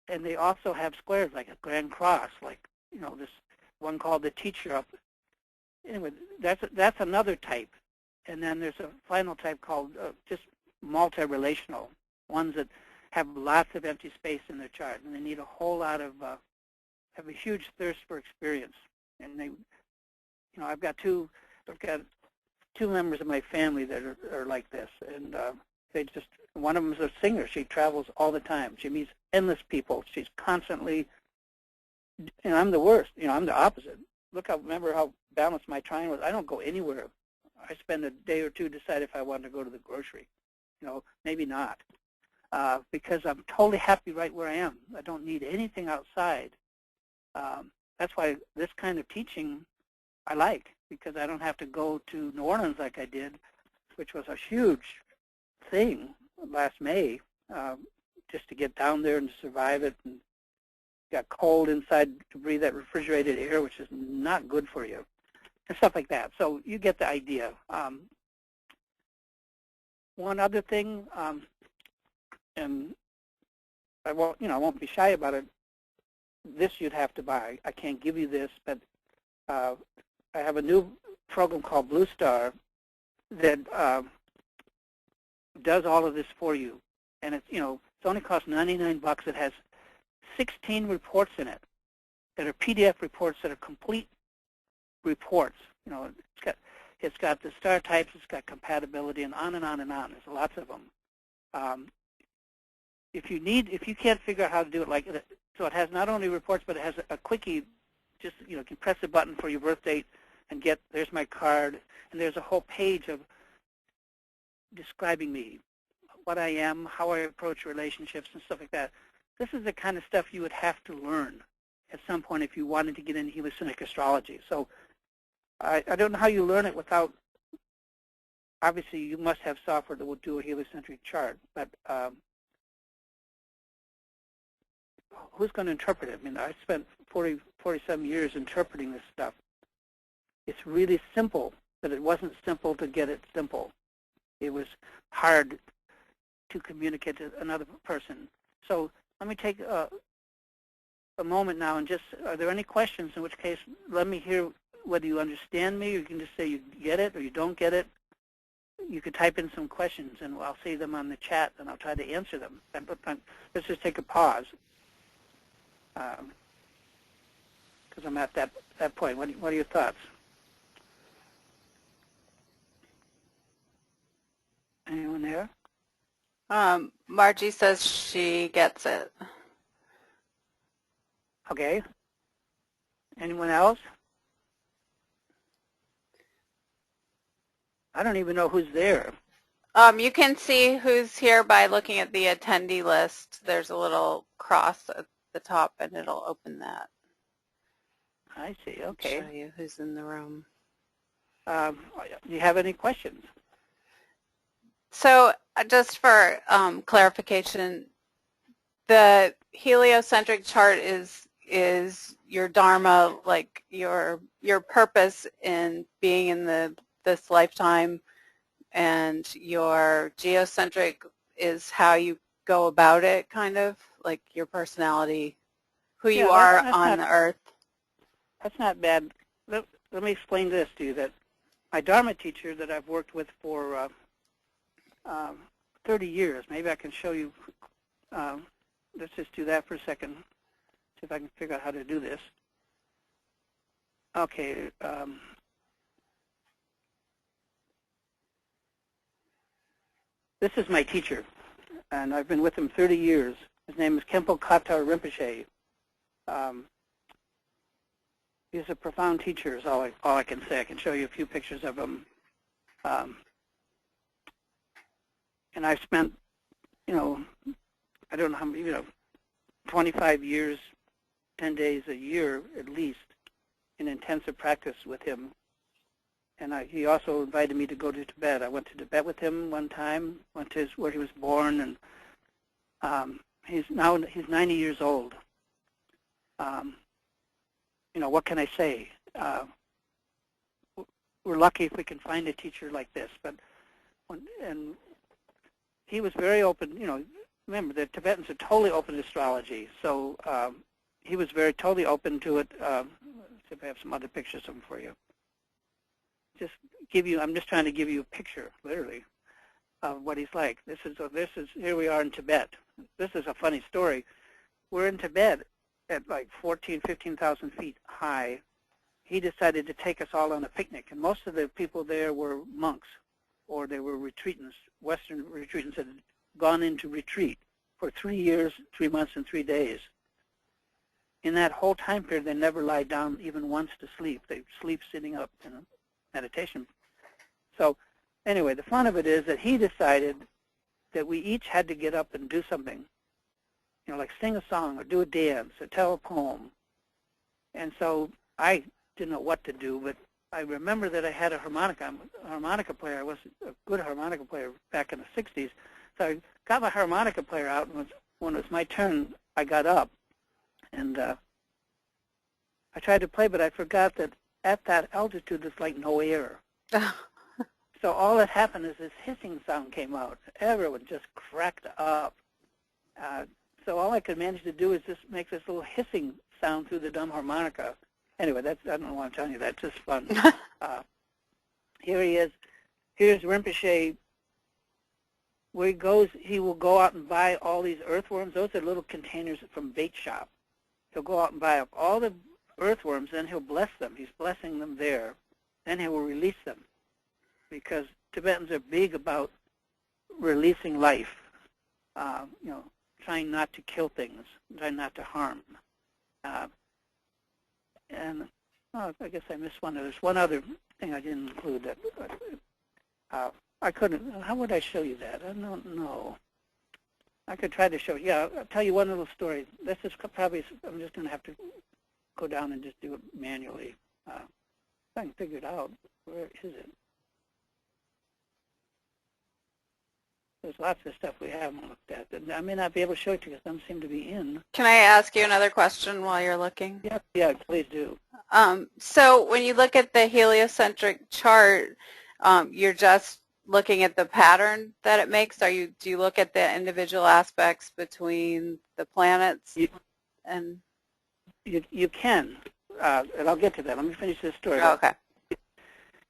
And they also have squares like a grand cross, like this one called the teacher up. Anyway, that's another type. And then there's a final type called just multi-relational, ones that have lots of empty space in their chart, and they need a whole lot of, have a huge thirst for experience. And they, I've got two members of my family that are like this, and they just, one of them is a singer. She travels all the time. She meets endless people. She's constantly, and I'm the worst. I'm the opposite. Remember how balanced my trine was. I don't go anywhere. I spend a day or two to decide if I want to go to the grocery. Maybe not, because I'm totally happy right where I am. I don't need anything outside. That's why this kind of teaching I like, because I don't have to go to New Orleans like I did, which was a huge thing last May, just to get down there and survive it. And got cold inside to breathe that refrigerated air, which is not good for you, and stuff like that. So you get the idea. One other thing, and I won't be shy about it. This you'd have to buy. I can't give you this, but I have a new program called Blue Star that does all of this for you, and it's only costs $99. It has 16 reports in it that are PDF reports that are complete reports. It's got the star types, it's got compatibility, and on and on and on. There's lots of them. If you can't figure out how to do it so it has not only reports, but it has a quickie. Just you can press a button for your birth date and there's my card, and there's a whole page of describing me, what I am, how I approach relationships, and stuff like that. This is the kind of stuff you would have to learn at some point if you wanted to get into heliocentric astrology. So I don't know how you learn it without, obviously you must have software that will do a heliocentric chart, but who's going to interpret it? I mean, I spent 47 years interpreting this stuff. It's really simple, but it wasn't simple to get it simple. It was hard to communicate to another person. So let me take a moment now and just, are there any questions? In which case, let me hear whether you understand me, or you can just say you get it or you don't get it. you could type in some questions, and I'll see them on the chat, and I'll try to answer them. Let's just take a pause, because I'm at that point. What are your thoughts? Anyone there? Margie says she gets it. Okay. Anyone else? I don't even know who's there. You can see who's here by looking at the attendee list. There's a little cross at the top, and it'll open that. I see. Okay. Show you who's in the room. Do you have any questions? So just for clarification, the heliocentric chart is your dharma, like your purpose in being in this lifetime, and your geocentric is how you go about it, kind of like your personality, who you are on the earth. That's not bad. Let me explain this to you. That my Dharma teacher that I've worked with for 30 years, maybe I can show you. Let's just do that for a second. See if I can figure out how to do this. Okay. This is my teacher, and I've been with him 30 years. His name is Khenpo Kata Rinpoche. He's a profound teacher is all I can say. I can show you a few pictures of him. And I've spent, I don't know how many, 25 years, 10 days a year at least in intensive practice with him. And he also invited me to go to Tibet. I went to Tibet with him one time, went to where he was born, and he's 90 years old. What can I say? We're lucky if we can find a teacher like this. And he was very open. Remember, the Tibetans are totally open to astrology. So he was totally open to it. Let's see if I have some other pictures of him for you. I'm just trying to give you a picture, literally, of what he's like. Here we are in Tibet. This is a funny story. We're in Tibet at like 15,000 feet high. He decided to take us all on a picnic, and most of the people there were monks, or they were retreatants, Western retreatants that had gone into retreat for 3 years, 3 months, and 3 days. In that whole time period, they never lie down even once to sleep. They sleep sitting up in meditation. So anyway, the fun of it is that he decided that we each had to get up and do something, like sing a song or do a dance or tell a poem. And so I didn't know what to do, but I remember that I had a harmonica. I'm a harmonica player. I was a good harmonica player back in the 60s. So I got my harmonica player out, and when it was my turn, I got up. And I tried to play, but I forgot that at that altitude, there's like no air. So all that happened is this hissing sound came out. Everyone just cracked up. So all I could manage to do is just make this little hissing sound through the dumb harmonica. Anyway, I don't know why I'm telling you that. It's just fun. Here he is. Here's Rinpoche. Where he goes, he will go out and buy all these earthworms. Those are little containers from bait shop. He'll go out and buy up all the earthworms, then he'll bless them. He's blessing them there. Then he will release them, because Tibetans are big about releasing life, trying not to kill things, trying not to harm. And I guess I missed one. There's one other thing I didn't include. That I couldn't. How would I show you that? I don't know. I could try to show you. Yeah, I'll tell you one little story. This is probably, I'm just going to have to go down and just do it manually. If I can figure it out. Where is it? There's lots of stuff we haven't looked at. And I may not be able to show it to you because some seem to be in. Can I ask you another question while you're looking? Yeah, please do. So when you look at the heliocentric chart, you're just looking at the pattern that it makes? Do you look at the individual aspects between the planets? You can, and I'll get to that. Let me finish this story. Oh, okay.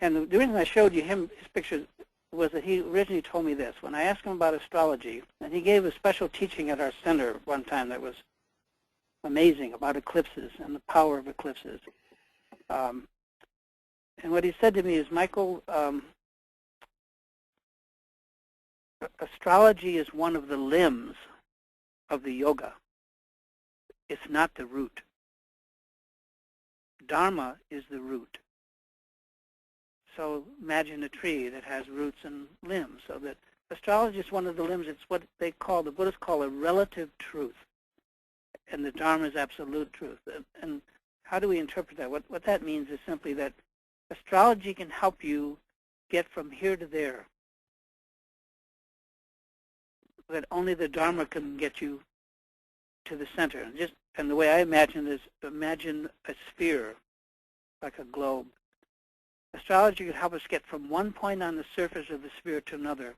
And the reason I showed you his picture was that he originally told me this. When I asked him about astrology, and he gave a special teaching at our center one time that was amazing about eclipses and the power of eclipses. And what he said to me is, Michael, astrology is one of the limbs of the yoga. It's not the root. Dharma is the root. So imagine a tree that has roots and limbs. So that astrology is one of the limbs. It's what they call, the Buddhists call a relative truth. And the Dharma is absolute truth. And how do we interpret that? What that means is simply that astrology can help you get from here to there. But only the Dharma can get you to the center. And the way I imagine is, imagine a sphere, like a globe. Astrology could help us get from one point on the surface of the sphere to another,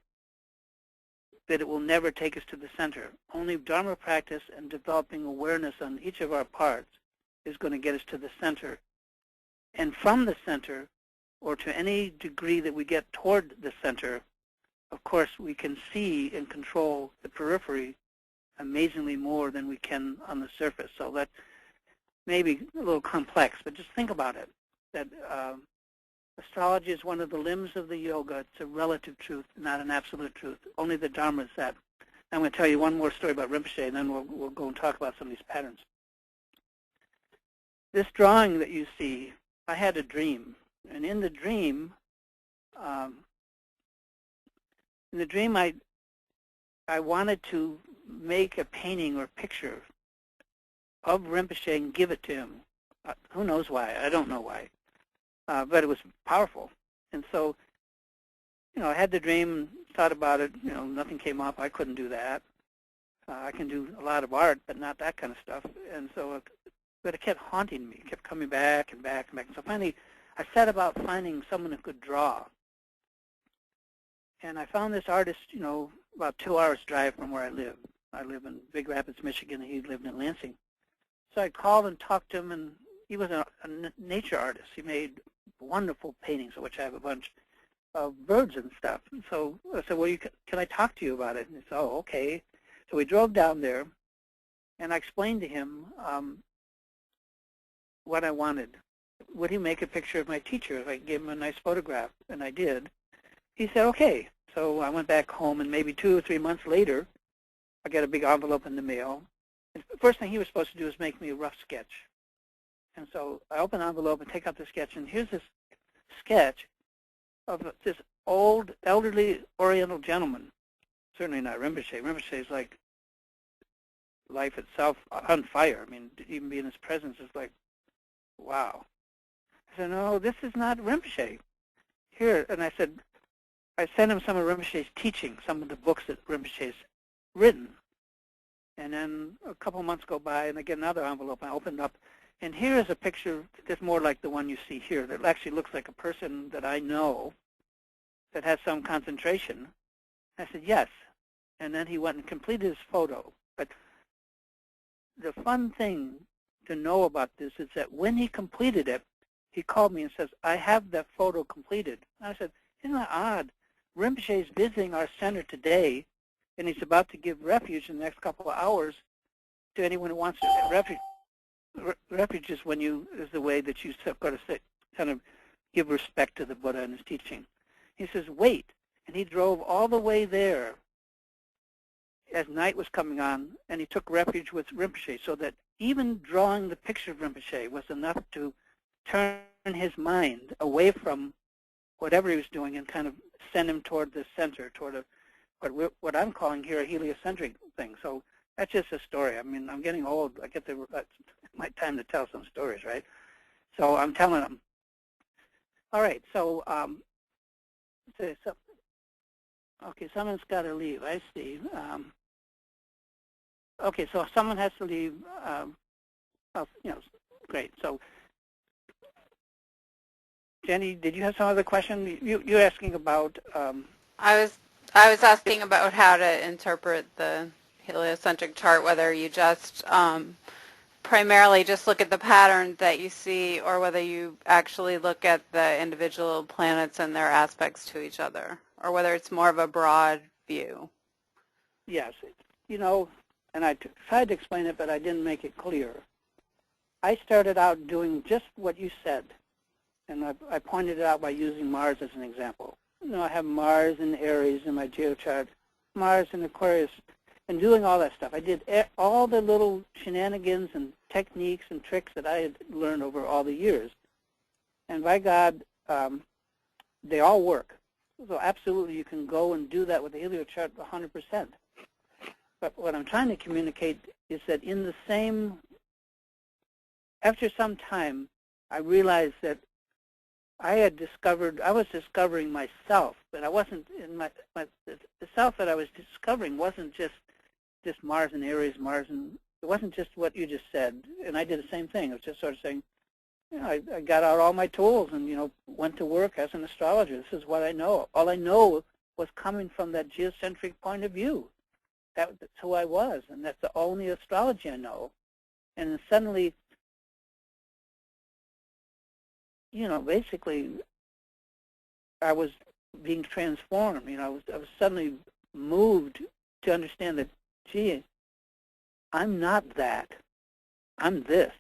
that it will never take us to the center. Only Dharma practice and developing awareness on each of our parts is going to get us to the center. And from the center, or to any degree that we get toward the center, of course, we can see and control the periphery amazingly more than we can on the surface. So that may be a little complex, but just think about it, that astrology is one of the limbs of the yoga. It's a relative truth, not an absolute truth. Only the Dharma is that. I'm going to tell you one more story about Rinpoche, and then we'll go and talk about some of these patterns. This drawing that you see, I had a dream. And in the dream, I wanted to make a painting or picture of Rinpoche and give it to him. Who knows why? I don't know why. But it was powerful. And so, I had the dream, thought about it, nothing came up. I couldn't do that. I can do a lot of art, but not that kind of stuff. And so, but it kept haunting me, kept coming back and back and back. And so finally, I set about finding someone who could draw. And I found this artist, about 2 hours drive from where I live. I live in Big Rapids, Michigan, and he lived in Lansing. So I called and talked to him, and he was a nature artist. He made wonderful paintings, of which I have a bunch of birds and stuff. And so I said, well, can I talk to you about it? And he said, oh, okay. So we drove down there, and I explained to him what I wanted. Would he make a picture of my teacher if I gave him a nice photograph? And I did. He said, okay. So I went back home, and maybe 2 or 3 months later, I got a big envelope in the mail. And the first thing he was supposed to do was make me a rough sketch. And so I open the envelope and take out the sketch, and here's this sketch of this old, elderly Oriental gentleman. Certainly not Rinpoche. Rinpoche is like life itself on fire. I mean, to even be in his presence is like, wow. I said, no, this is not Rinpoche. Here, and I said, I sent him some of Rinpoche's teaching, some of the books that Rinpoche's written. And then a couple months go by, and I get another envelope. I open it up, and here is a picture that's more like the one you see here, that actually looks like a person that I know that has some concentration. I said, yes. And then he went and completed his photo. But the fun thing to know about this is that when he completed it, he called me and says, I have that photo completed. And I said, isn't that odd? Rinpoche is visiting our center today, and he's about to give refuge in the next couple of hours to anyone who wants to. Refuge is is the way that you got to kind of give respect to the Buddha and his teaching. He says, wait. And he drove all the way there as night was coming on, and he took refuge with Rinpoche, so that even drawing the picture of Rinpoche was enough to turn his mind away from whatever he was doing and kind of send him toward the center, toward what I'm calling here a heliocentric thing. So that's just a story. I mean, I'm getting old. It's my time to tell some stories, right? So I'm telling them. All right, so, okay, someone's got to leave. I see. Okay, so someone has to leave. Great. So, Jenny, did you have some other question? You're asking about. I was asking about how to interpret the heliocentric chart, whether you just primarily just look at the patterns that you see, or whether you actually look at the individual planets and their aspects to each other. or whether it's more of a broad view. Yes, and I tried to explain it, but I didn't make it clear. I started out doing just what you said, and I pointed it out by using Mars as an example. I have Mars in Aries in my geochart, Mars in Aquarius, and doing all that stuff. I did all the little shenanigans and techniques and tricks that I had learned over all the years. And by God, they all work. So absolutely you can go and do that with the Heliochart 100%. But what I'm trying to communicate is that after some time, I realized that I was discovering myself, but I wasn't the self that I was discovering wasn't just Mars and Aries, it wasn't just what you just said, and I did the same thing. I was just sort of saying, I got out all my tools and, went to work as an astrologer. This is what I know. All I know was coming from that geocentric point of view. That's who I was, and that's the only astrology I know. And then suddenly, basically, I was being transformed. I was suddenly moved to understand that, gee, I'm not that. I'm this.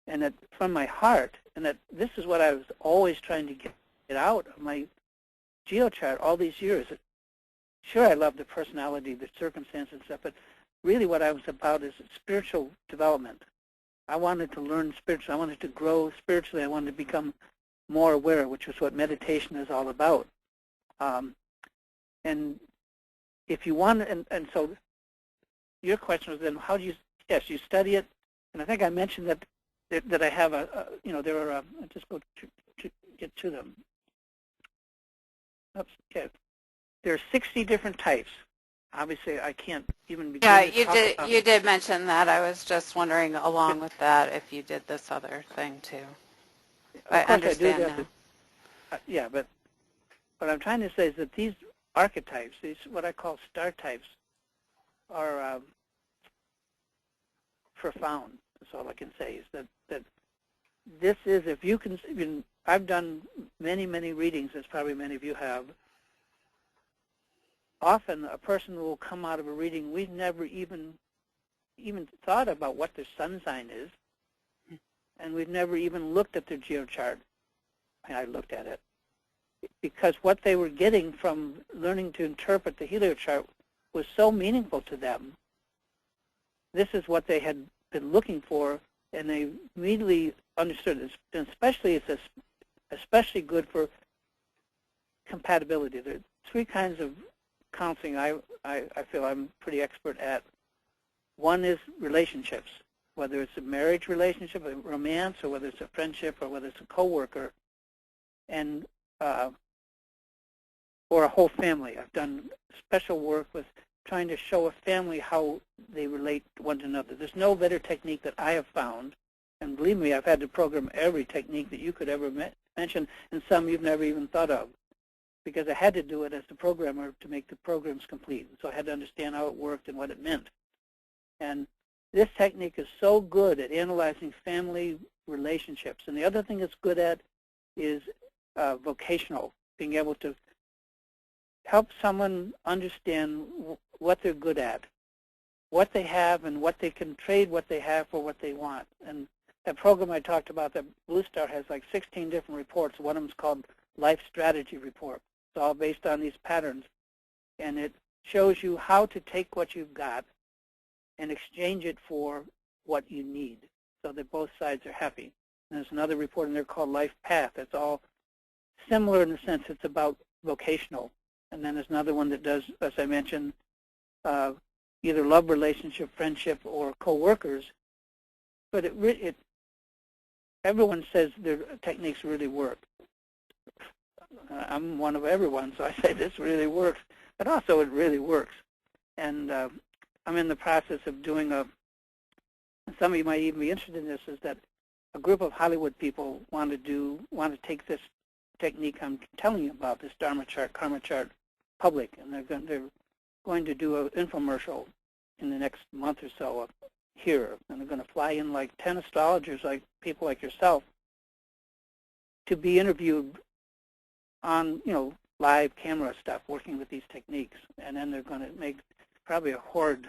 And that from my heart, and that this is what I was always trying to get out of my geochart all these years. Sure, I love the personality, the circumstances and stuff, but really what I was about is spiritual development. I wanted to learn spiritually. I wanted to grow spiritually. I wanted to become more aware, which is what meditation is all about. And if you want, and so your question was then, how do you, yes, you study it, and I think I mentioned that I have there are, I'll just go to get to them. Oops, okay. There are 60 different types. Obviously, I can't even begin to talk about You did mention that. I was just wondering, along with that, if you did this other thing too. I understand now. Yeah, but what I'm trying to say is that these archetypes, these what I call star types, are profound. That's all I can say is that this is, if you can, I've done many, many readings, as probably many of you have. Often a person will come out of a reading, we've never even thought about what their sun sign is, and we've never even looked at their geochart. And I looked at it. Because what they were getting from learning to interpret the heliochart was so meaningful to them. This is what they had been looking for, and they immediately understood this. And especially, it's especially good for compatibility. There are three kinds of counseling I feel I'm pretty expert at. One is relationships, whether it's a marriage relationship, a romance, or whether it's a friendship, or whether it's a coworker, and or a whole family. I've done special work with trying to show a family how they relate to one another. There's no better technique that I have found, and believe me, I've had to program every technique that you could ever mention, and some you've never even thought of, because I had to do it as a programmer to make the programs complete. So I had to understand how it worked and what it meant. And this technique is so good at analyzing family relationships. And the other thing it's good at is vocational, being able to help someone understand what they're good at, what they have, and what they can trade what they have for what they want. And that program I talked about, that Blue Star, has like 16 different reports. One of them is called Life Strategy Report. It's all based on these patterns. And it shows you how to take what you've got and exchange it for what you need so that both sides are happy. And there's another report in there called Life Path. It's all similar in the sense it's about vocational. And then there's another one that does, as I mentioned, either love relationship, friendship, or co-workers. But everyone says their techniques really work. I'm one of everyone, so I say this really works. But also it really works. And I'm in the process of doing some of you might even be interested in this, is that a group of Hollywood people want to take this technique I'm telling you about, this Dharma Chart, Karma Chart, public, and they're going to do an infomercial in the next month or so here, and they're going to fly in like 10 astrologers, like people like yourself, to be interviewed on, live camera stuff working with these techniques. And then they're going to make probably a horrid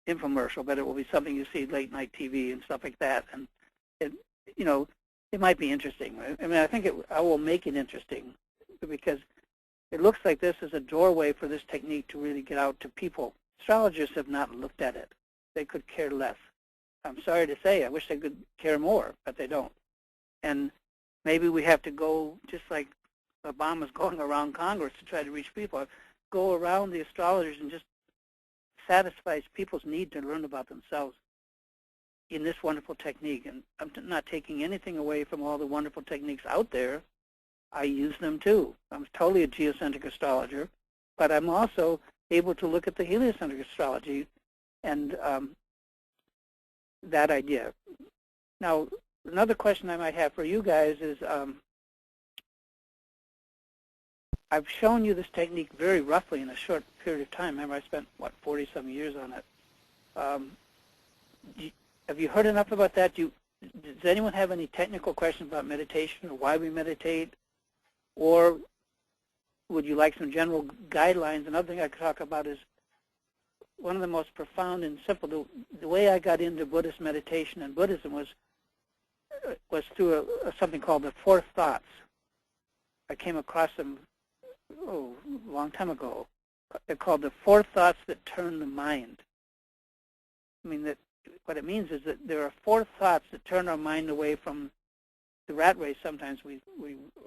infomercial, but it will be something you see late night TV and stuff like that. And it, you know, it might be interesting. I mean, I think I will make it interesting because it looks like this is a doorway for this technique to really get out to people. Astrologers have not looked at it. They could care less. I'm sorry to say, I wish they could care more, but they don't. And maybe we have to go, just like Obama's going around Congress to try to reach people, go around the astrologers and just satisfies people's need to learn about themselves in this wonderful technique. And I'm not taking anything away from all the wonderful techniques out there. I use them too. I'm totally a geocentric astrologer, but I'm also able to look at the heliocentric astrology and that idea. Now, another question I might have for you guys is, I've shown you this technique very roughly in a short period of time. Remember, I spent, 40-some years on it. Have you heard enough about that? Does anyone have any technical questions about meditation or why we meditate? Or would you like some general guidelines? Another thing I could talk about is one of the most profound and simple, the way I got into Buddhist meditation and Buddhism was through something called the Four Thoughts. I came across them a long time ago. They're called the Four Thoughts that turn the mind. I mean, what it means is that there are four thoughts that turn our mind away from the rat race sometimes we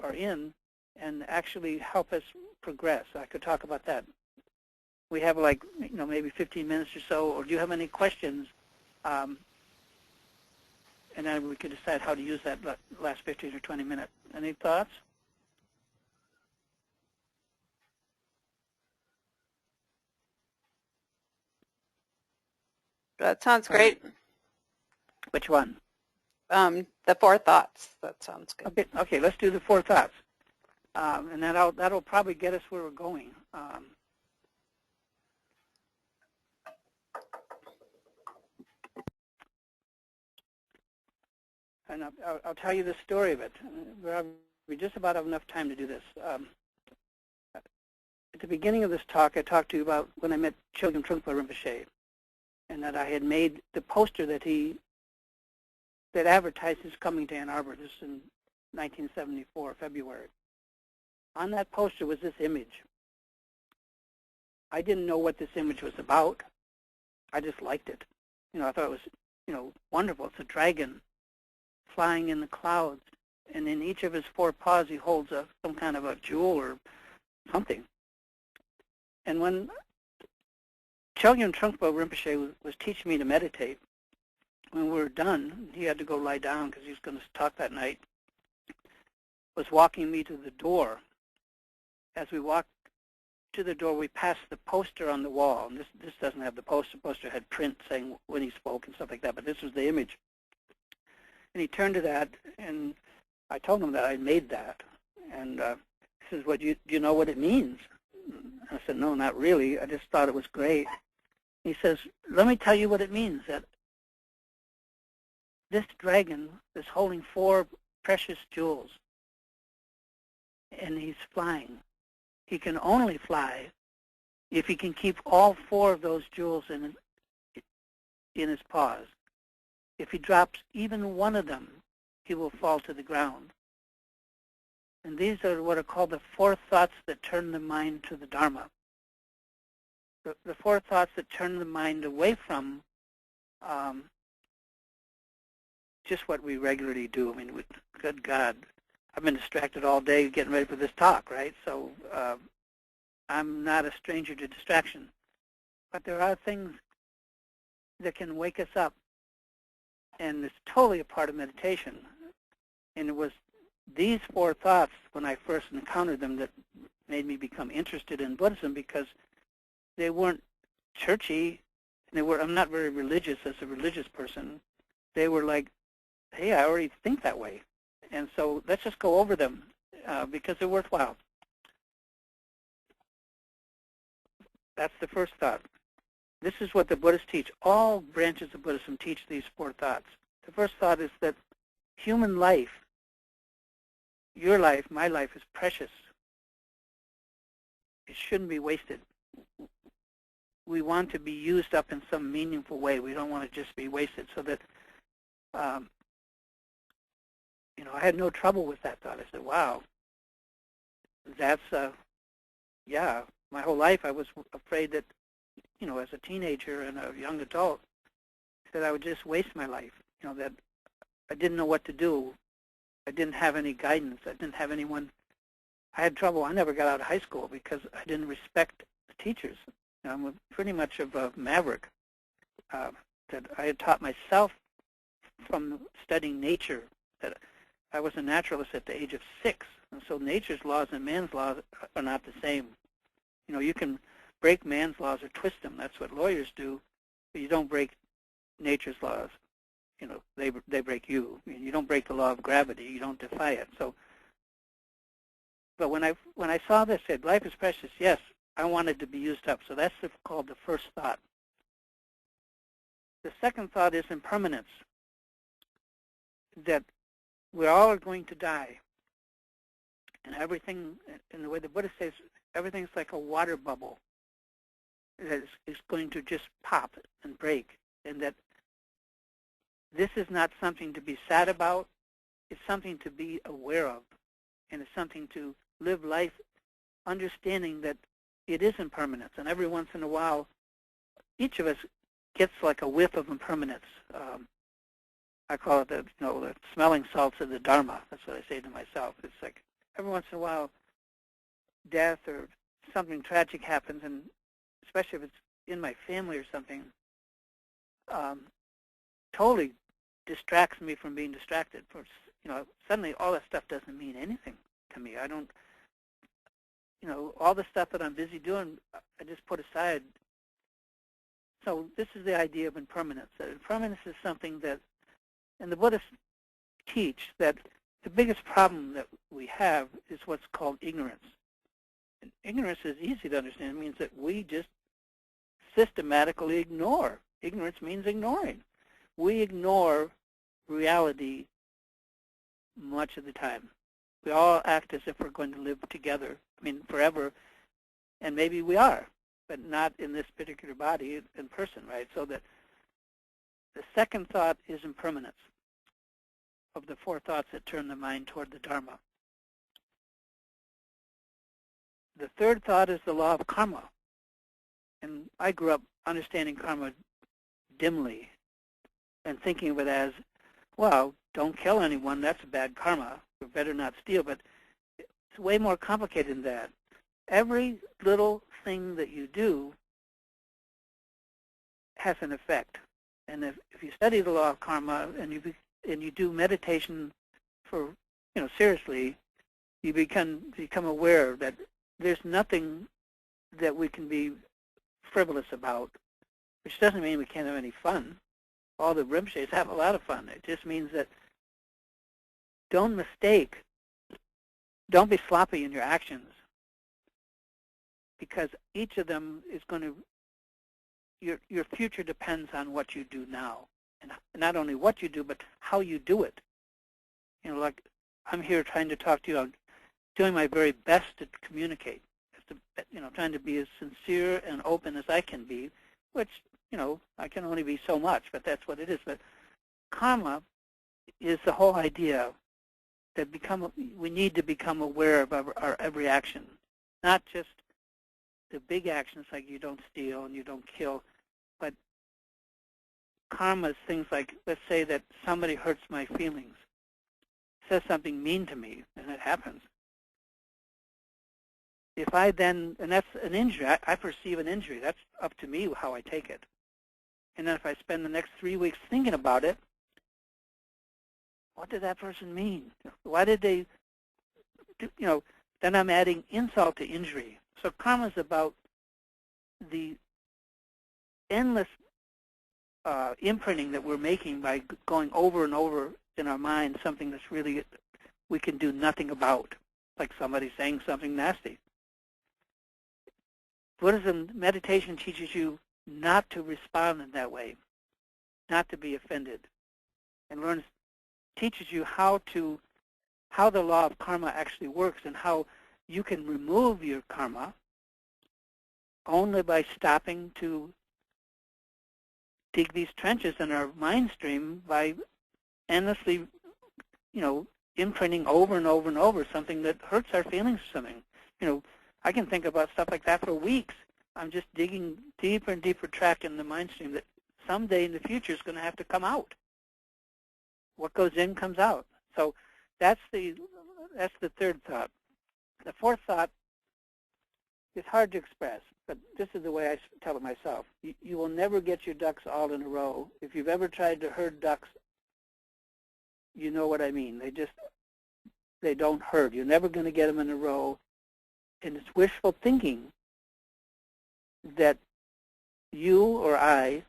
are in and actually help us progress. I could talk about that. We have maybe 15 minutes or so, or do you have any questions? And then we could decide how to use that last 15 or 20 minutes. Any thoughts? That sounds great. Which one? The Four Thoughts. That sounds good. Okay, let's do the Four Thoughts. And that'll probably get us where we're going. And I'll tell you the story of it. We just about have enough time to do this. At the beginning of this talk, I talked to you about when I met Chogyam Trungpa Rinpoche, and that I had made the poster that advertised his coming to Ann Arbor. This in 1974, February. On that poster was this image. I didn't know what this image was about. I just liked it. I thought it was, wonderful. It's a dragon flying in the clouds, and in each of his four paws he holds some kind of a jewel or something. And when Chogyam Trungpa Rinpoche was teaching me to meditate, when we were done, he had to go lie down because he was going to talk that night, was walking me to the door. As we walked to the door, we passed the poster on the wall. And this doesn't have the poster. The poster had print saying when he spoke and stuff like that, but this was the image. And he turned to that, and I told him that I made that. And he says, do you know what it means? I said, no, not really. I just thought it was great. He says, let me tell you what it means, that this dragon is holding four precious jewels, and he's flying. He can only fly if he can keep all four of those jewels in his paws. If he drops even one of them, he will fall to the ground. And these are what are called the four thoughts that turn the mind to the Dharma. The four thoughts that turn the mind away from just what we regularly do. I mean, good God, I've been distracted all day getting ready for this talk, right? So I'm not a stranger to distraction. But there are things that can wake us up, and it's totally a part of meditation. And it was these four thoughts, when I first encountered them, that made me become interested in Buddhism, because they weren't churchy. I'm not very religious as a religious person. They were like, hey, I already think that way. And so let's just go over them because they're worthwhile. That's the first thought. This is what the Buddhists teach. All branches of Buddhism teach these four thoughts. The first thought is that human life, your life, my life, is precious. it shouldn't be wasted. We want to be used up in some meaningful way. We don't want to just be wasted. So that, I had no trouble with that thought. I said, wow, that's, yeah, my whole life I was afraid that, as a teenager and a young adult, that I would just waste my life, that I didn't know what to do. I didn't have any guidance. I didn't have anyone. I had trouble. I never got out of high school because I didn't respect the teachers. I'm pretty much of a maverick, that I had taught myself from studying nature, that I was a naturalist at the age of 6. And so nature's laws and man's laws are not the same. You can break man's laws or twist them. That's what lawyers do. But you don't break nature's laws. They break you. You don't break the law of gravity. You don't defy it. So, but when I saw this, said life is precious. Yes, I wanted to be used up. So that's called the first thought. The second thought is impermanence. That we all are going to die, and everything, in the way the Buddha says, everything's like a water bubble that is going to just pop and break, and that this is not something to be sad about. It's something to be aware of, and it's something to live life understanding that it is impermanence. And every once in a while, each of us gets like a whiff of impermanence. I call it the smelling salts of the Dharma. That's what I say to myself. It's like every once in a while, death or something tragic happens, and especially if it's in my family or something, totally distracts me from being distracted. Suddenly all that stuff doesn't mean anything to me. I don't, all the stuff that I'm busy doing, I just put aside. So this is the idea of impermanence. That impermanence is something that, and the Buddhists teach that the biggest problem that we have is what's called ignorance. And ignorance is easy to understand. It means that we just systematically ignore. Ignorance means ignoring. We ignore reality much of the time. We all act as if we're going to live together, forever, and maybe we are, but not in this particular body in person, right? So that the second thought is impermanence of the 4 thoughts that turn the mind toward the Dharma. The third thought is the law of karma. And I grew up understanding karma dimly and thinking of it as, well, don't kill anyone, that's a bad karma. We better not steal. But it's way more complicated than that. Every little thing that you do has an effect. And if you study the law of karma and you do meditation for, seriously, you become aware that there's nothing that we can be frivolous about, which doesn't mean we can't have any fun. All the Rinpoches have a lot of fun. It just means that don't be sloppy in your actions, because each of them is going to, your future depends on what you do now. And not only what you do, but how you do it. Like I'm here trying to talk to you. I'm doing my very best to communicate. Trying to be as sincere and open as I can be, which, I can only be so much, but that's what it is. But karma is the whole idea that we need to become aware of our every action, not just the big actions like you don't steal and you don't kill, but karma is things like, let's say that somebody hurts my feelings, says something mean to me, and it happens. If I then, and that's an injury, I perceive an injury. That's up to me how I take it. And then if I spend the next 3 weeks thinking about it, what did that person mean? Why did they, then I'm adding insult to injury. So karma is about the endless imprinting that we're making by going over and over in our mind something that's really we can do nothing about, like somebody saying something nasty. Buddhism meditation teaches you not to respond in that way, not to be offended, and teaches you how the law of karma actually works and how you can remove your karma only by stopping to dig these trenches in our mind stream by endlessly, imprinting over and over and over something that hurts our feelings or something. I can think about stuff like that for weeks. I'm just digging deeper and deeper track in the mind stream that someday in the future is going to have to come out. What goes in comes out. So that's the third thought. The fourth thought is hard to express, but this is the way I tell it myself. You will never get your ducks all in a row. If you've ever tried to herd ducks, you know what I mean. They don't herd. You're never going to get them in a row. And it's wishful thinking that you or I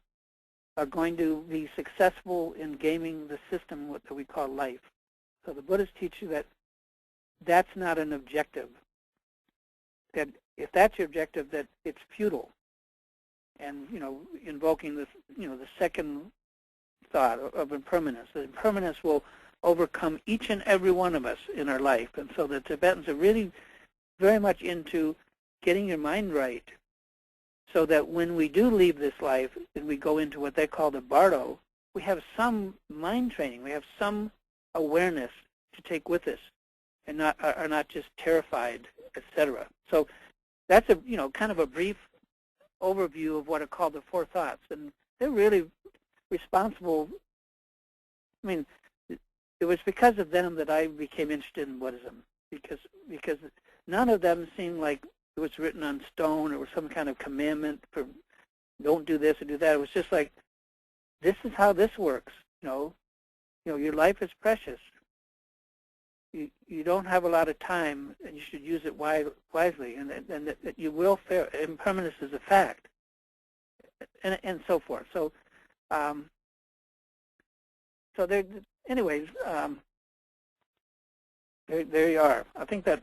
are going to be successful in gaming the system that we call life. So the Buddhists teach you that that's not an objective. That if that's your objective, that it's futile. And invoking this, the second thought of impermanence. That impermanence will overcome each and every one of us in our life. And so the Tibetans are really very much into getting your mind right, so that when we do leave this life and we go into what they call the bardo, we have some mind training, we have some awareness to take with us, and are not just terrified, etc. So that's a kind of a brief overview of what are called the four thoughts, and they're really responsible. I mean, it was because of them that I became interested in Buddhism, because none of them seemed like it was written on stone or was some kind of commandment for don't do this or do that. It was just like, this is how this works. Your life is precious. You don't have a lot of time, and you should use it wisely, and that you will fare. Impermanence is a fact, and so forth. So, there. Anyways, there you are. I think that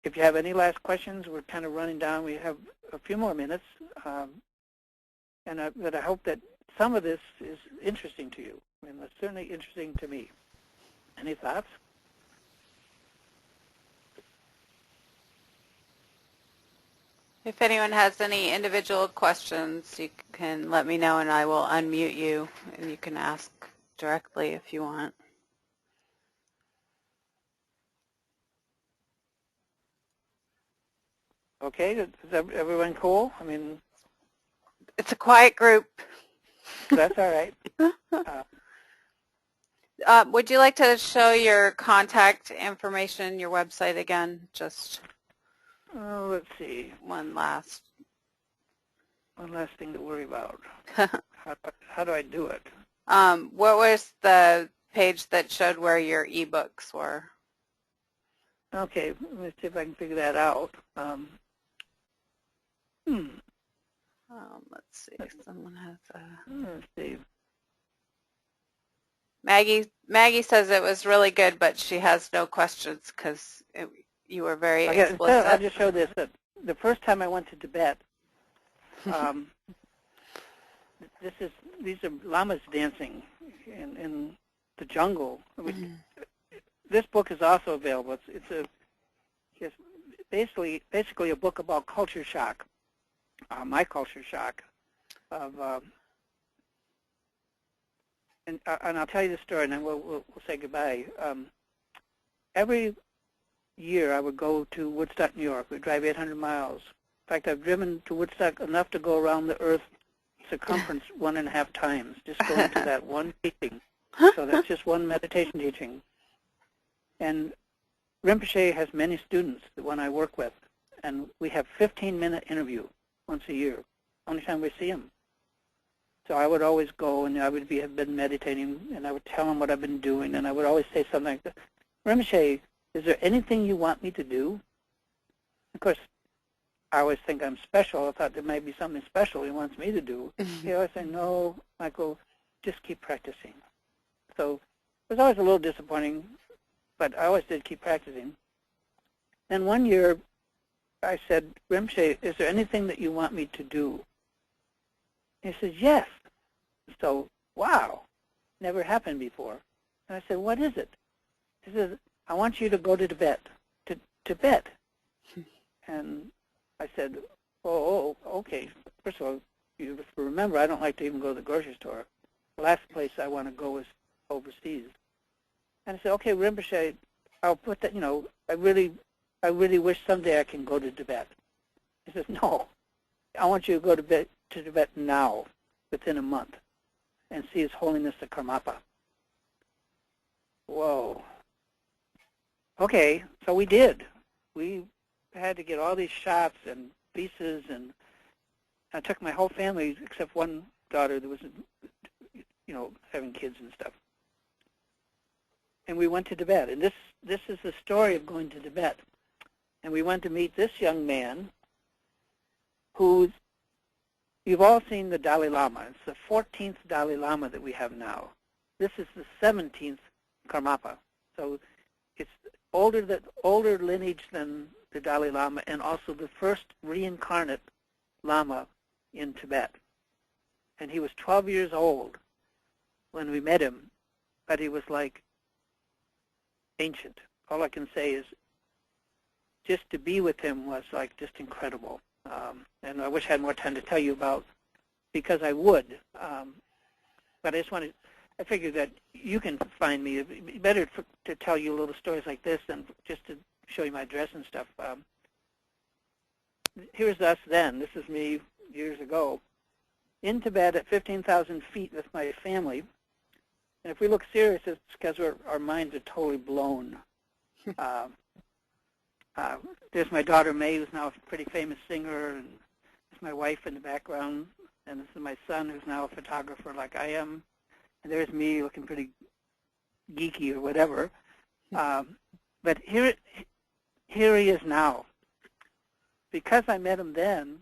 if you have any last questions, we're kind of running down. We have a few more minutes, but I hope that some of this is interesting to you. I mean, it's certainly interesting to me. Any thoughts? If anyone has any individual questions, you can let me know and I will unmute you, and you can ask directly if you want. Okay, is everyone cool? I mean, it's a quiet group. That's all right. Would you like to show your contact information, your website again? Just let's see. one last thing to worry about. How do I do it? What was the page that showed where your ebooks were? Okay, let me see if I can figure that out. Let's see. Someone has a... Let's see. Maggie says it was really good, but she has no questions because you were very explicit. I'll just show this. The first time I went to Tibet, these are lamas dancing in the jungle. This book is also available. It's basically a book about culture shock, my culture shock and I'll tell you the story, and then we'll say goodbye. Every year I would go to Woodstock, New York. We'd drive 800 miles. In fact, I've driven to Woodstock enough to go around the Earth circumference 1.5 times, just going to that one teaching. So that's just one meditation teaching. And Rinpoche has many students, the one I work with, and we have 15-minute interview once a year, only time we see him. So I would always go, and I have been meditating, and I would tell him what I've been doing, and I would always say something like, Rinpoche, is there anything you want me to do? Of course, I always think I'm special. I thought there might be something special he wants me to do. He always say, no, Michael, just keep practicing. So it was always a little disappointing, but I always did keep practicing. Then one year, I said, Rinpoche, is there anything that you want me to do? He says, yes. So, wow, never happened before. And I said, what is it? He says, I want you to go to Tibet. To Tibet. And I said, Okay. First of all, you remember, I don't like to even go to the grocery store. The last place I want to go is overseas. And I said, okay, Rinpoche, I'll put that, I really wish someday I can go to Tibet. He says, no, I want you to go to Tibet now, within a month, and see His Holiness the Karmapa. Whoa. Okay, so we did. We had to get all these shots and visas, and I took my whole family except one daughter that was, having kids and stuff. And we went to Tibet. And this is the story of going to Tibet. And we went to meet this young man who, you've all seen the Dalai Lama. It's the 14th Dalai Lama that we have now. This is the 17th Karmapa. So it's older lineage than the Dalai Lama, and also the first reincarnate Lama in Tibet. And he was 12 years old when we met him, but he was like ancient. All I can say is just to be with him was like just incredible. And I wish I had more time to tell you about, because I would. But I figured that you can find me. It'd be better to tell you little stories like this than just to show you my address and stuff. Here's us then. This is me years ago in Tibet at 15,000 feet with my family. And if we look serious, it's because our minds are totally blown. There's my daughter May, who's now a pretty famous singer, and there's my wife in the background, and this is my son, who's now a photographer like I am. And there's me looking pretty geeky or whatever. But here he is now. Because I met him then,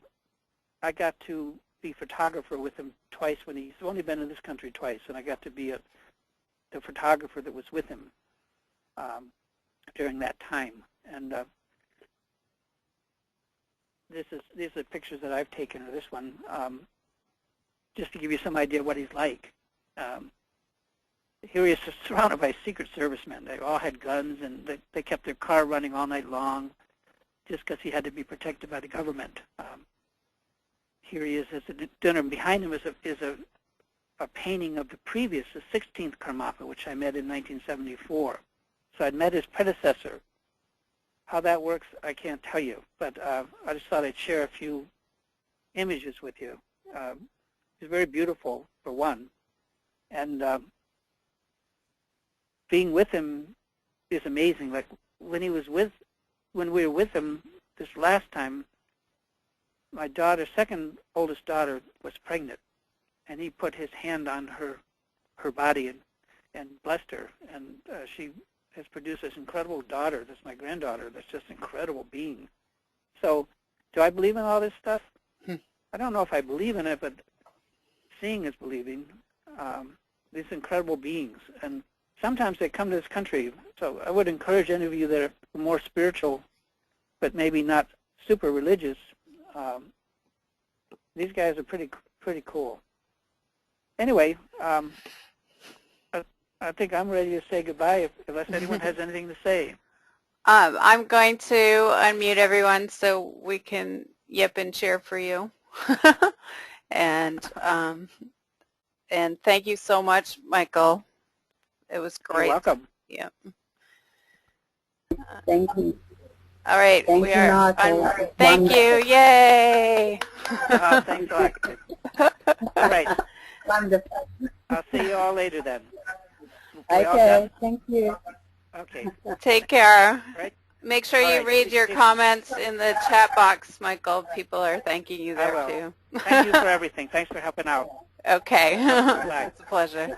I got to be photographer with him twice when he's only been in this country twice, and I got to be the photographer that was with him during that time. And these are pictures that I've taken, or this one, just to give you some idea what he's like. Here he is surrounded by Secret Servicemen. They all had guns, and they kept their car running all night long just because he had to be protected by the government. Here he is at the dinner. Behind him is a painting of the 16th Karmapa, which I met in 1974. So I'd met his predecessor. How that works, I can't tell you, but I just thought I'd share a few images with you. He's very beautiful, for one, and being with him is amazing. Like when we were with him this last time, my daughter, second oldest daughter, was pregnant, and he put his hand on her body and blessed her, and she has produced this incredible daughter. That's my granddaughter. That's just an incredible being. So do I believe in all this stuff? I don't know if I believe in it, but seeing is believing. These incredible beings. And sometimes they come to this country. So I would encourage any of you that are more spiritual, but maybe not super religious. These guys are pretty cool. Anyway, I think I'm ready to say goodbye unless anyone has anything to say. I'm going to unmute everyone so we can yip and cheer for you. And thank you so much, Michael. It was great. You're welcome. Yeah. Thank you. All right. Thank you, Michael. Thank you. Yay. Thanks a lot. All right. Wonderful. I'll see you all later then. Okay. Thank you. Okay. Take care. Right. Make sure All you right. read your comments in the chat box, Michael. People are thanking you there, I will. too. Thank you for everything. Thanks for helping out. Okay. Bye. It's a pleasure.